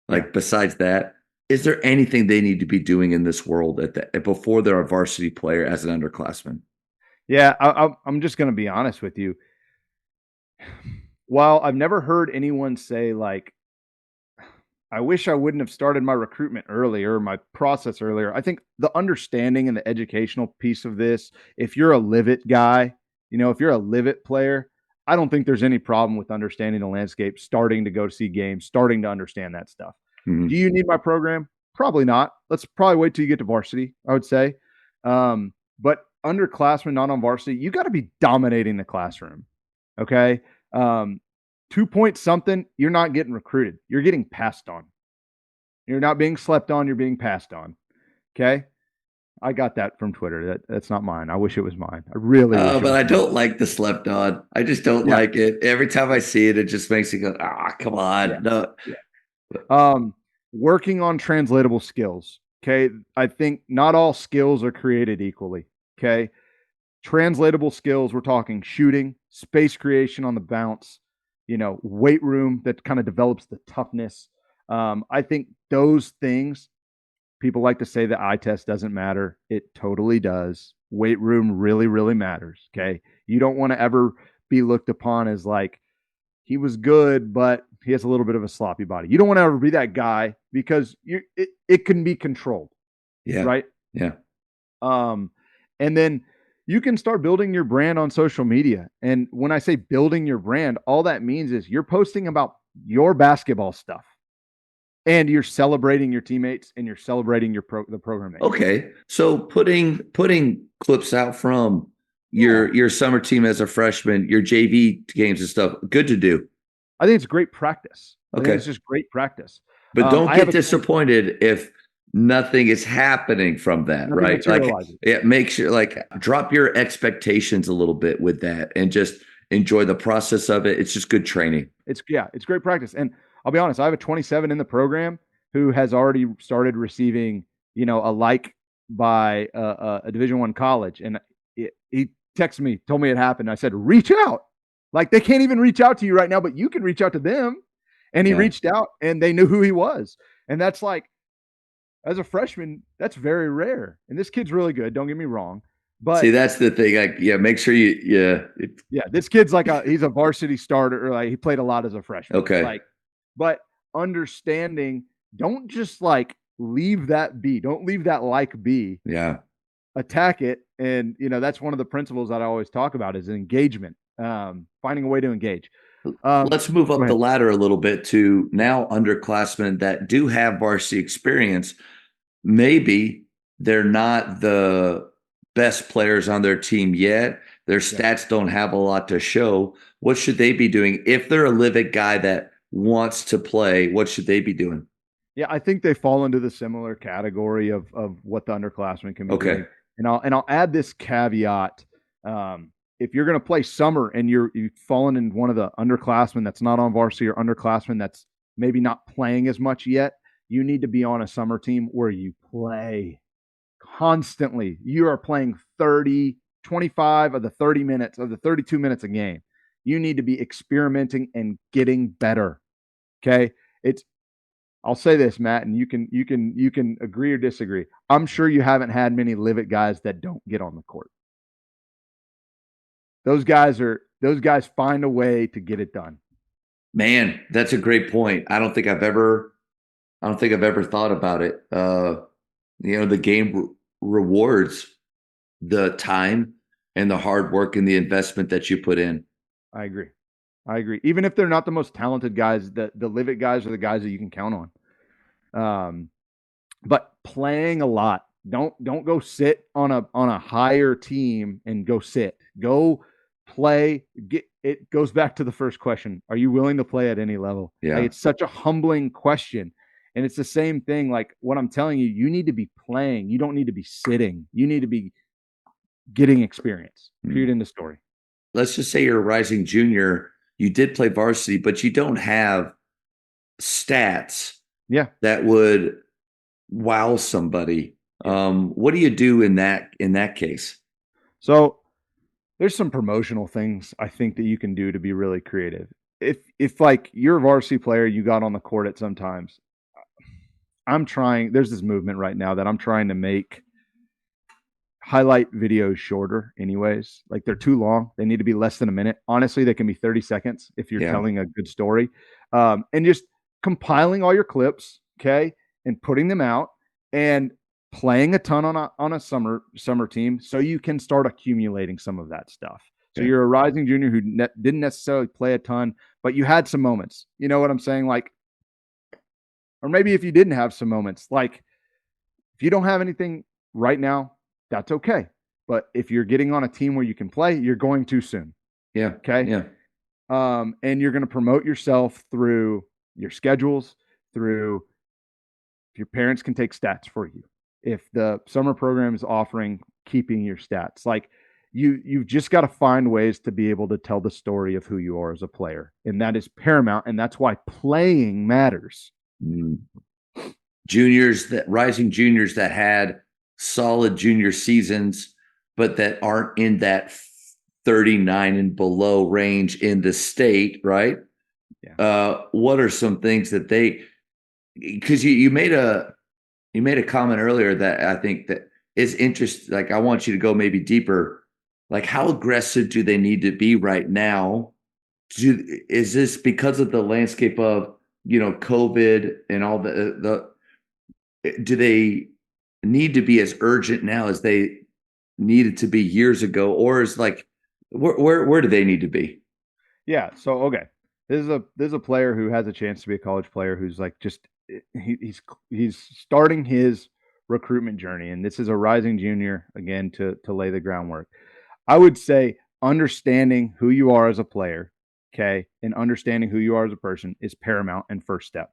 like Yeah. besides that, is there anything they need to be doing in this world before they're a varsity player as an underclassman? Yeah, I'm just going to be honest with you. While I've never heard anyone say like, I wish I wouldn't have started my recruitment earlier, my process earlier. I think the understanding and the educational piece of this, if you're a live it guy, if you're a live it player, I don't think there's any problem with understanding the landscape, starting to go to see games, starting to understand that stuff. Do Mm-hmm. you need my program? Probably not. Let's probably wait till you get to varsity, I would say. But underclassmen, not on varsity, you got to be dominating the classroom. Okay. 2 point something, you're not getting recruited. You're getting passed on. You're not being slept on. You're being passed on. Okay. I got that from Twitter. That's not mine. I wish it was mine. I really wish it But was I mine. don't like the slept on. I just don't Yeah, like it. Every time I see it, it just makes me go, come yeah, on. No. yeah. Working on translatable skills. Okay. I think not all skills are created equally. Okay. Translatable skills, we're talking shooting, space creation on the bounce, weight room that kind of develops the toughness. I think those things, people like to say the eye test doesn't matter. It totally does. Weight room really, really matters. Okay. You don't want to ever be looked upon as like, he was good, but he has a little bit of a sloppy body. You don't want to ever be that guy because it can be controlled, Yeah. right? Yeah. And then you can start building your brand on social media. And when I say building your brand, all that means is you're posting about your basketball stuff and you're celebrating your teammates and you're celebrating the program that you're in. Okay. So putting clips out from Yeah. your summer team as a freshman, your JV games and stuff, good to do. I think it's great practice. I think Okay. it's just great practice. But don't I have get a disappointed if nothing is happening from that, nothing right? Like materializes. it makes you like drop your expectations a little bit with that and just enjoy the process of it. It's just good training. It's great practice. And I'll be honest, I have a 27 in the program who has already started receiving, a like by a Division One college, and he texted me, told me it happened. I said, reach out. Like they can't even reach out to you right now, but you can reach out to them. And he Yeah. reached out, and they knew who he was. And that's like, as a freshman, that's very rare. And this kid's really good. Don't get me wrong, See, but that's the thing. Like, yeah, make sure you, yeah. yeah, this kid's like he's a varsity starter, or like he played a lot as a freshman. Okay. Like, but understanding, don't just like leave that be. Don't leave that like be. Yeah. Attack it. And that's one of the principles that I always talk about is engagement. Finding a way to engage. Let's move Go up the ahead. ladder a little bit to now underclassmen that do have varsity experience. Maybe they're not the best players on their team yet. Their Yeah. stats don't have a lot to show. What should they be doing? If they're a live guy that wants to play, what should they be doing? Yeah, I think they fall into the similar category of what the underclassmen can be Okay. doing. And I'll add this caveat. If you're going to play summer and you've fallen in one of the underclassmen that's not on varsity or underclassmen that's maybe not playing as much yet, you need to be on a summer team where you play constantly. You are playing 30, 25 of the 30 minutes of the 32 minutes a game. You need to be experimenting and getting better. Okay. I'll say this, Matt, and you can agree or disagree. I'm sure you haven't had many live it guys that don't get on the court. Those guys find a way to get it done. Man, that's a great point. I don't think I've ever thought about it. The game rewards the time and the hard work and the investment that you put in. I agree. Even if they're not the most talented guys, the live it guys are the guys that you can count on. But playing a lot. Don't go sit on a higher team and go sit. Go play. It goes back to the first question. Are you willing to play at any level? Like, Yeah. it's such a humbling question. And it's the same thing. Like what I'm telling you, you need to be playing. You don't need to be sitting. You need to be getting experience. Period. End of story. Let's just say you're a rising junior. You did play varsity, but you don't have stats Yeah. that would wow somebody. What do you do in that case? So there's some promotional things I think that you can do to be really creative. If like you're a varsity player, you got on the court at sometimes. There's this movement right now that I'm trying to make highlight videos shorter anyways. Like they're too long. They need to be less than a minute. Honestly, they can be 30 seconds if you're Yeah. telling a good story. And just compiling all your clips, okay, and putting them out and playing a ton on a summer team so you can start accumulating some of that stuff. So Okay. you're a rising junior who didn't necessarily play a ton, but you had some moments. You know what I'm saying? Like, or maybe if you didn't have some moments, like if you don't have anything right now, that's okay. But if you're getting on a team where you can play, you're going too soon. Yeah. Okay. Yeah. And you're going to promote yourself through your schedules, through your parents can take stats for you. if the summer program is offering keeping your stats. Like you've just got to find ways to be able to tell the story of who you are as a player. And that is paramount. And that's why playing matters. Mm. Rising juniors that had solid junior seasons, but that aren't in that 39 and below range in the state, right? Yeah. What are some things that because you made a comment earlier that I think that is interesting. Like, I want you to go maybe deeper. Like, how aggressive do they need to be right now? Is this because of the landscape of, COVID and all do they need to be as urgent now as they needed to be years ago? Or is like, where do they need to be? Yeah. So, okay. This is a player who has a chance to be a college player who's like just he's starting his recruitment journey, and this is a rising junior again to lay the groundwork. I would say understanding who you are as a player, okay, and understanding who you are as a person is paramount and first step.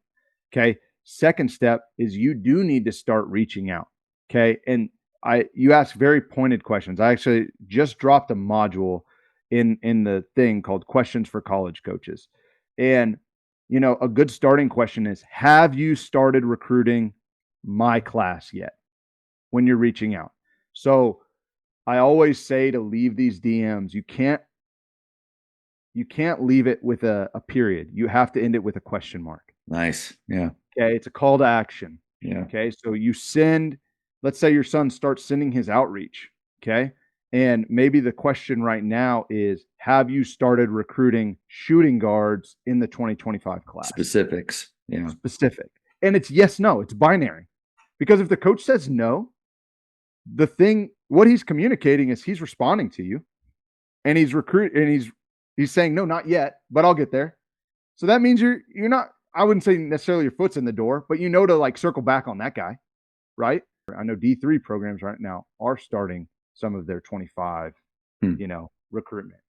Okay. Second step is you do need to start reaching out. Okay. And you ask very pointed questions. I actually just dropped a module in the thing called Questions for College Coaches. And a good starting question is, have you started recruiting my class yet when you're reaching out? So I always say to leave these DMs, you can't leave it with a period. You have to end it with a question mark. Nice. Yeah. Okay. It's a call to action. Yeah. Okay. So let's say your son starts sending his outreach. Okay. And maybe the question right now is, have you started recruiting shooting guards in the 2025 class? Specifics. Yeah. Specific. And it's yes, no, it's binary. Because if the coach says no, what he's communicating is he's responding to you and he's saying, no, not yet, but I'll get there. So that means you're not, I wouldn't say necessarily your foot's in the door, but to like circle back on that guy, right? I know D3 programs right now are starting some of their 25, recruitment,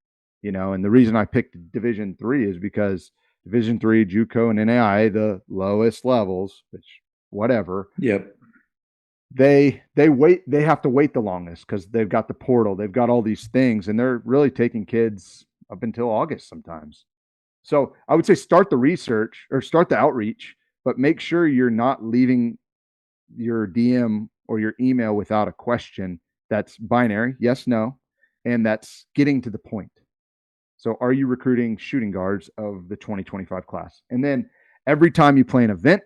and the reason I picked Division 3 is because Division 3, JUCO and NAIA, the lowest levels, which whatever. Yep. They have to wait the longest because they've got the portal, they've got all these things, and they're really taking kids up until August sometimes. So I would say start the research or start the outreach, but make sure you're not leaving your DM or your email without a question that's binary, yes, no, and that's getting to the point. So are you recruiting shooting guards of the 2025 class? And then every time you play an event,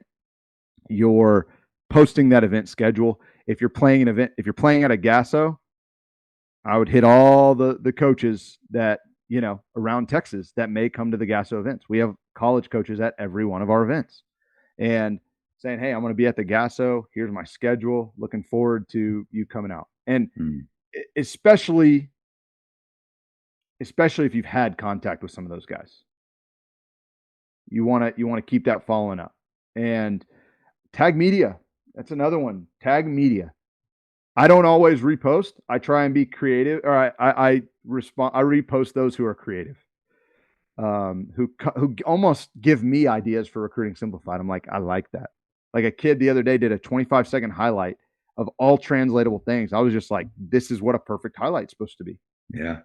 you're posting that event schedule. If you're playing at a Gasso, I would hit all the coaches that around Texas that may come to the Gasso events. We have college coaches at every one of our events, and saying, hey, I'm going to be at the Gasso. Here's my schedule. Looking forward to you coming out. And especially if you've had contact with some of those guys, you want to keep that following up. And tag media. That's another one. Tag media. I don't always repost. I try and be creative, or I repost those who are creative, who almost give me ideas for recruiting simplified. I'm like, I like that. Like a kid the other day did a 25-second highlight of all translatable things. I was just like, this is what a perfect highlight's supposed to be. Yeah.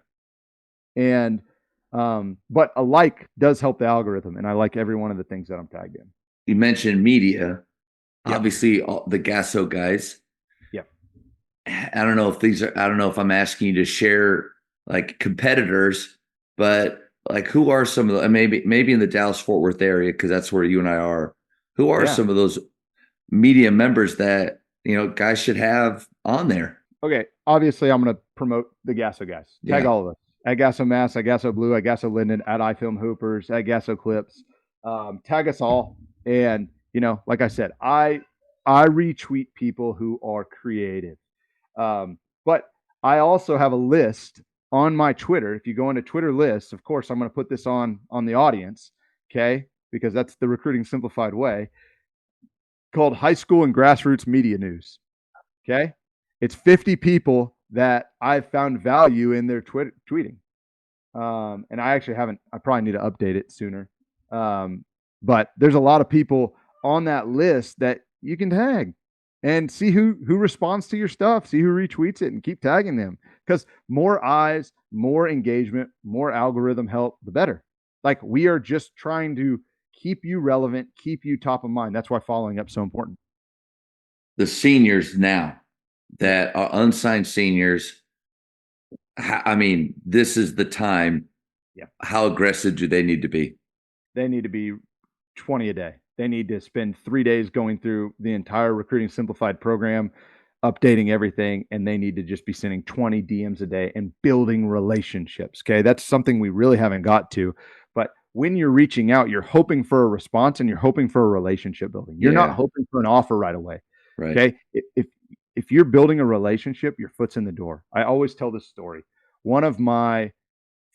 And but a like does help the algorithm, and I like every one of the things that I'm tagged in. You mentioned media. Yep. Obviously, all the Gasso guys. Yep. I don't know if I'm asking you to share like competitors, but like who are some of the maybe in the Dallas Fort Worth area, because that's where you and I are. Who are some of those media members that guys should have on there? Okay, obviously I'm going to promote the Gasso guys. Tag all of us at Gasso Mass, at Gasso Blue, at Gasso Linden, at iFilm Hoopers, at Gasso Clips. Tag us all, and like I said, I retweet people who are creative. But I also have a list on my Twitter. If you go into Twitter lists, of course, I'm going to put this on the audience, okay? Because that's the Recruiting Simplified way, called High School and Grassroots Media News, okay? It's 50 people that I've found value in their tweeting. And I actually I probably need to update it sooner. But there's a lot of people on that list that you can tag. and see who responds to your stuff, see who retweets it, and keep tagging them. Because more eyes, more engagement, more algorithm help, the better. Like, we are just trying to keep you relevant, keep you top of mind. That's why following up is so important. The seniors now that are unsigned seniors, I mean, this is the time. Yeah. How aggressive do they need to be? They need to be 20 a day. They need to spend 3 days going through the entire Recruiting Simplified program, updating everything, and they need to just be sending 20 DMs a day and building relationships. Okay. That's something we really haven't got to. But when you're reaching out, you're hoping for a response and you're hoping for a relationship building. You're not hoping for an offer right away. Right. Okay. If you're building a relationship, your foot's in the door. I always tell this story. One of my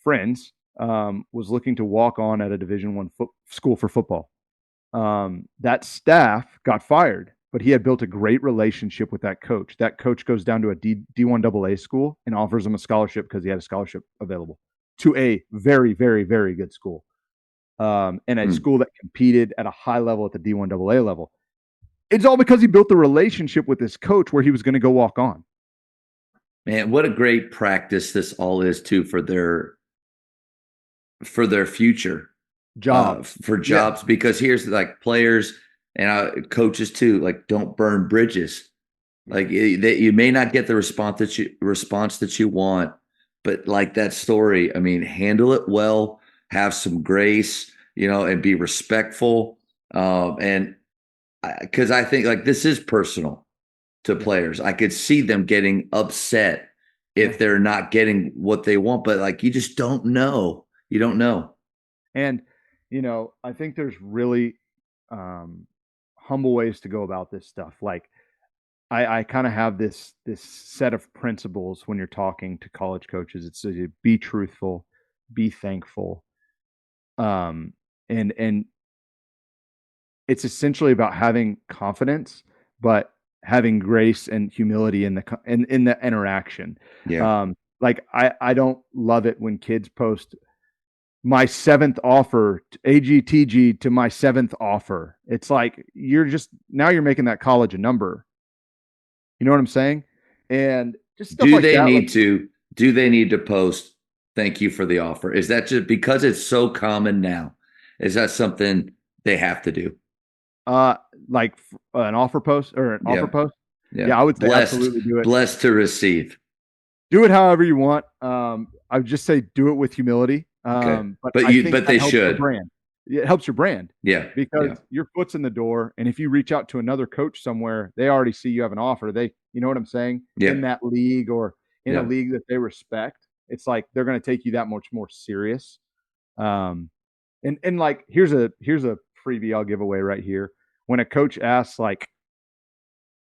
friends was looking to walk on at a Division I school for football. That staff got fired, but he had built a great relationship with that coach. That coach goes down to a D1 AA school and offers him a scholarship because he had a scholarship available to a very, very, very good school, and a school that competed at a high level at the D1 AA level. It's all because he built the relationship with this coach where he was going to go walk on. Man, what a great practice this all is too for their future jobs. For jobs. Because here's like players and coaches too, like, don't burn bridges. Like, you may not get the response that you want, but like that story, I mean, handle it well, have some grace, and be respectful. And because I think like this is personal to players. I could see them getting upset if they're not getting what they want, but like, you just don't know. You don't know. And, I think there's really humble ways to go about this stuff. Like, I kind of have this set of principles when you're talking to college coaches. It's be truthful, be thankful. And it's essentially about having confidence, but having grace and humility in the interaction. Yeah. Like, I don't love it when kids post my 7th offer, AGTG to my 7th offer. It's like, you're making that college a number. You know what I'm saying? And just stuff do like they that. Do they need to post thank you for the offer? Is that just because it's so common now? Is that something they have to do? Like an offer post or an offer post? Yeah, I would say absolutely do it. Blessed to receive. Do it however you want. I would just say do it with humility. Okay. But they should. Brand. It helps your brand. Yeah. Because your foot's in the door, and if you reach out to another coach somewhere, they already see you have an offer. You know what I'm saying? Yeah. In that league or in a league that they respect, it's like they're going to take you that much more serious. And like, here's a freebie I'll give away right here. When a coach asks like,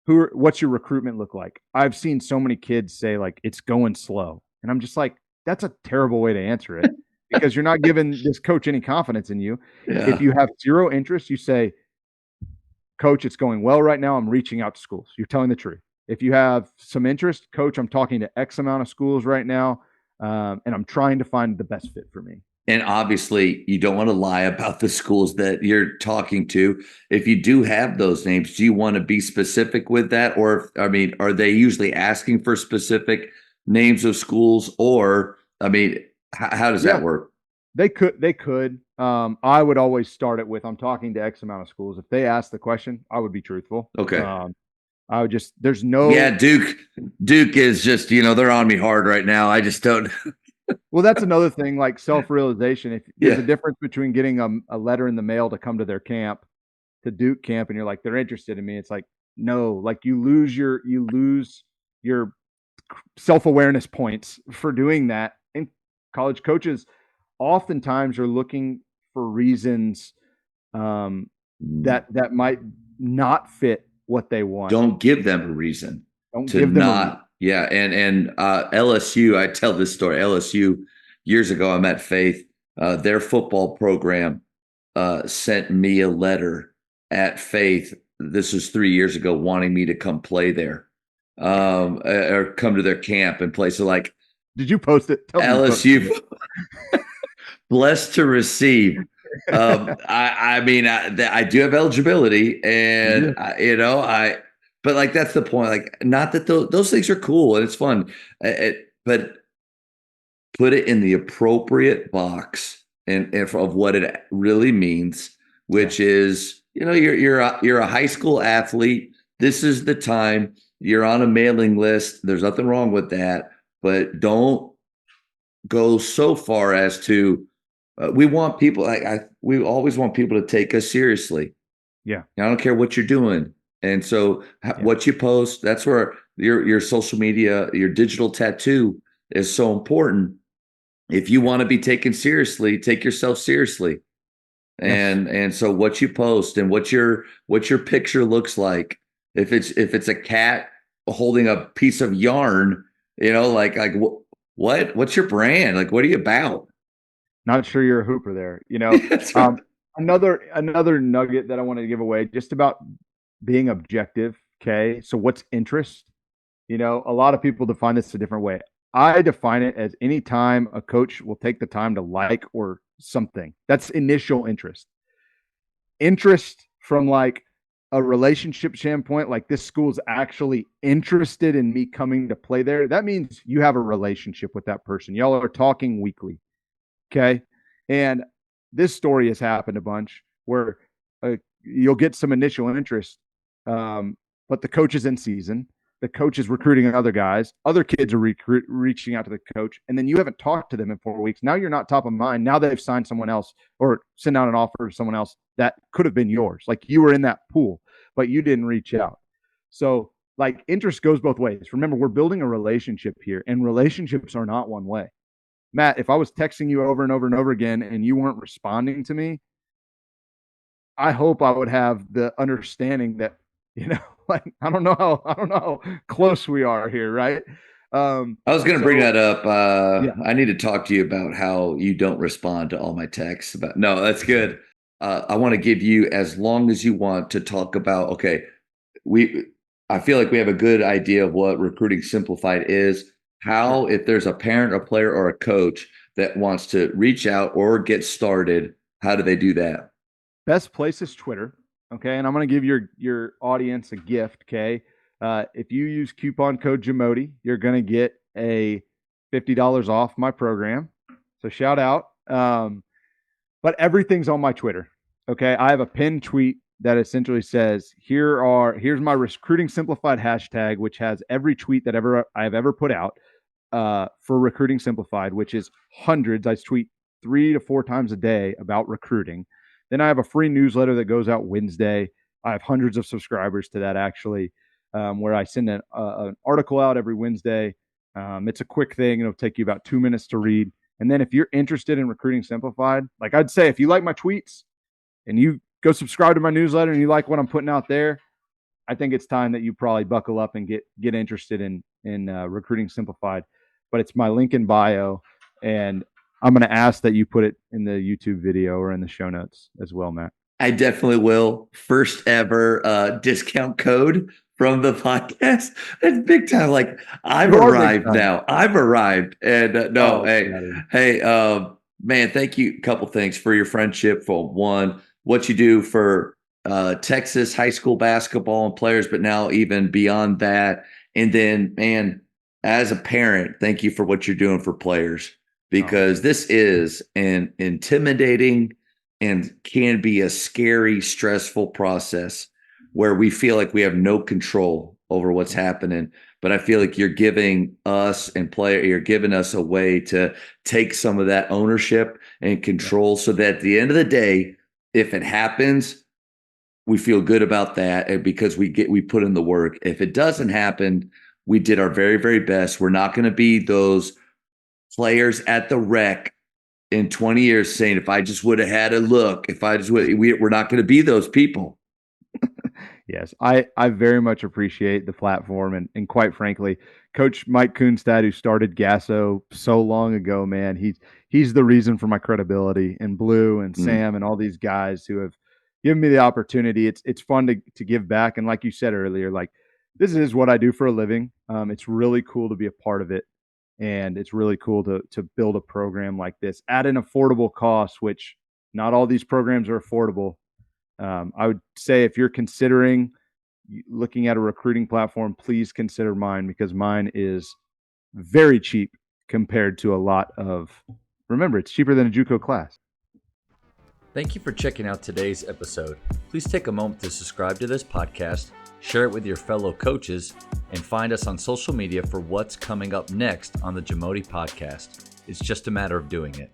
what's your recruitment look like? I've seen so many kids say like, it's going slow, and I'm just like, that's a terrible way to answer it. Because you're not giving this coach any confidence in you. Yeah. If you have zero interest, you say, coach, it's going well right now. I'm reaching out to schools. You're telling the truth. If you have some interest, coach, I'm talking to X amount of schools right now, and I'm trying to find the best fit for me. And obviously, you don't want to lie about the schools that you're talking to. If you do have those names, do you want to be specific with that? Or, I mean, are they usually asking for specific names of schools? Or, I mean, how does that work? They could. I would always start it with, I'm talking to X amount of schools. If they ask the question, I would be truthful. Okay. I would just, there's no. Yeah, Duke is just, they're on me hard right now. I just don't. Well, that's another thing, like self-realization. If there's a difference between getting a letter in the mail to come to their camp, to Duke camp, and you're like, they're interested in me. It's like, no, like you lose your self-awareness points for doing that. And college coaches oftentimes are looking for reasons that might not fit what they want. Don't give them a reason. Don't give them a reason. Yeah, and LSU, I tell this story. LSU, years ago, I met Faith. Their football program sent me a letter at Faith. This was 3 years ago, wanting me to come play there, or come to their camp and play. So, like, did you post it? Tell LSU, blessed to receive. I mean, I do have eligibility, and but like that's the point. Like, not that those things are cool and it's fun, but put it in the appropriate box and of what it really means, Yeah. which is, you're a high school athlete. This is the time you're on a mailing list. There's nothing wrong with that, but don't go so far as to we want people we always want people to take us seriously. Yeah. I don't care what you're doing. And so Yeah. what you post, that's where your social media, your digital tattoo is so important. If you want to be taken seriously, take yourself seriously. Yes. And so what you post and what your picture looks like, if it's a cat holding a piece of yarn, like what's your brand? Like, what are you about? Not sure you're a hooper there. That's right. Another nugget that I wanted to give away just about being objective. Okay. So what's interest? A lot of people define this a different way. I define it as any time a coach will take the time to like or something. That's initial interest. Interest from like a relationship standpoint, like this school's actually interested in me coming to play there. That means you have a relationship with that person. Y'all are talking weekly. Okay. And this story has happened a bunch where you'll get some initial interest, but the coach is in season. The coach is recruiting other guys. Other kids are reaching out to the coach. And then you haven't talked to them in 4 weeks. Now you're not top of mind. Now they've signed someone else or sent out an offer to someone else that could have been yours. Like you were in that pool, but you didn't reach out. So, like, interest goes both ways. Remember, we're building a relationship here, and relationships are not one way. Matt, if I was texting you over and over and over again and you weren't responding to me, I hope I would have the understanding that, like I don't know how close we are here, right? I was going to bring So that up. yeah, I need to talk to you about how you don't respond to all my texts. But no, that's good. I want to give you as long as you want to talk about. Okay, we. I feel like we have a good idea of what Recruiting Simplified is. sure. How, if there's a parent, a player, or a coach that wants to reach out or get started, how do they do that? Best place is Twitter. Okay, and I'm going to give your audience a gift. Okay, if you use coupon code Jamodi, you're going to get a $50 off my program. So shout out. But everything's on my Twitter. Okay, I have a pinned tweet that essentially says, here's my recruiting simplified hashtag, which has every tweet that I have ever put out for recruiting simplified, which is hundreds. I tweet 3 to 4 times a day about recruiting. Then I have a free newsletter that goes out Wednesday. I have hundreds of subscribers to that actually, where I send an article out every Wednesday. It's a quick thing. It'll take you about 2 minutes to read. And then if you're interested in recruiting simplified, like I'd say, if you like my tweets and you go subscribe to my newsletter and you like what I'm putting out there, I think it's time that you probably buckle up and get interested in recruiting simplified. But it's my link in bio, and I'm going to ask that you put it in the YouTube video or in the show notes as well, Matt. I definitely will. First ever discount code from the podcast. That's big time. Like, I've You are big arrived time. now. I've arrived. And no, Oh, hey, buddy. hey, man, thank you. A couple things for your friendship. For one, what you do for Texas high school basketball and players, but now even beyond that. And then, man, as a parent, thank you for what you're doing for players, Oh, because this is an intimidating and can be a scary, stressful process where we feel like we have no control over what's happening. But I feel like you're giving us you're giving us a way to take some of that ownership and yeah. control, so that at the end of the day, if it happens, we feel good about that, and because we put in the work. If it doesn't happen, we did our very, very best. We're not going to be those players at the rec in 20 years saying, if I just would have had a look, if I just would, we're not going to be those people. Yes, I very much appreciate the platform, and quite frankly, Coach Mike Kunstad, who started Gasso so long ago, man, he's the reason for my credibility. And Blue and Mm. Sam and all these guys who have given me the opportunity. It's fun to give back, and like you said earlier, like this is what I do for a living. It's really cool to be a part of it, and it's really cool to build a program like this at an affordable cost, which not all these programs are affordable. I would say if you're considering looking at a recruiting platform, please consider mine, because mine is very cheap compared to a lot of, remember, it's cheaper than a JUCO class. Thank you for checking out today's episode. Please take a moment to subscribe to this podcast, share it with your fellow coaches, and find us on social media for what's coming up next on the Jamodi podcast. It's just a matter of doing it.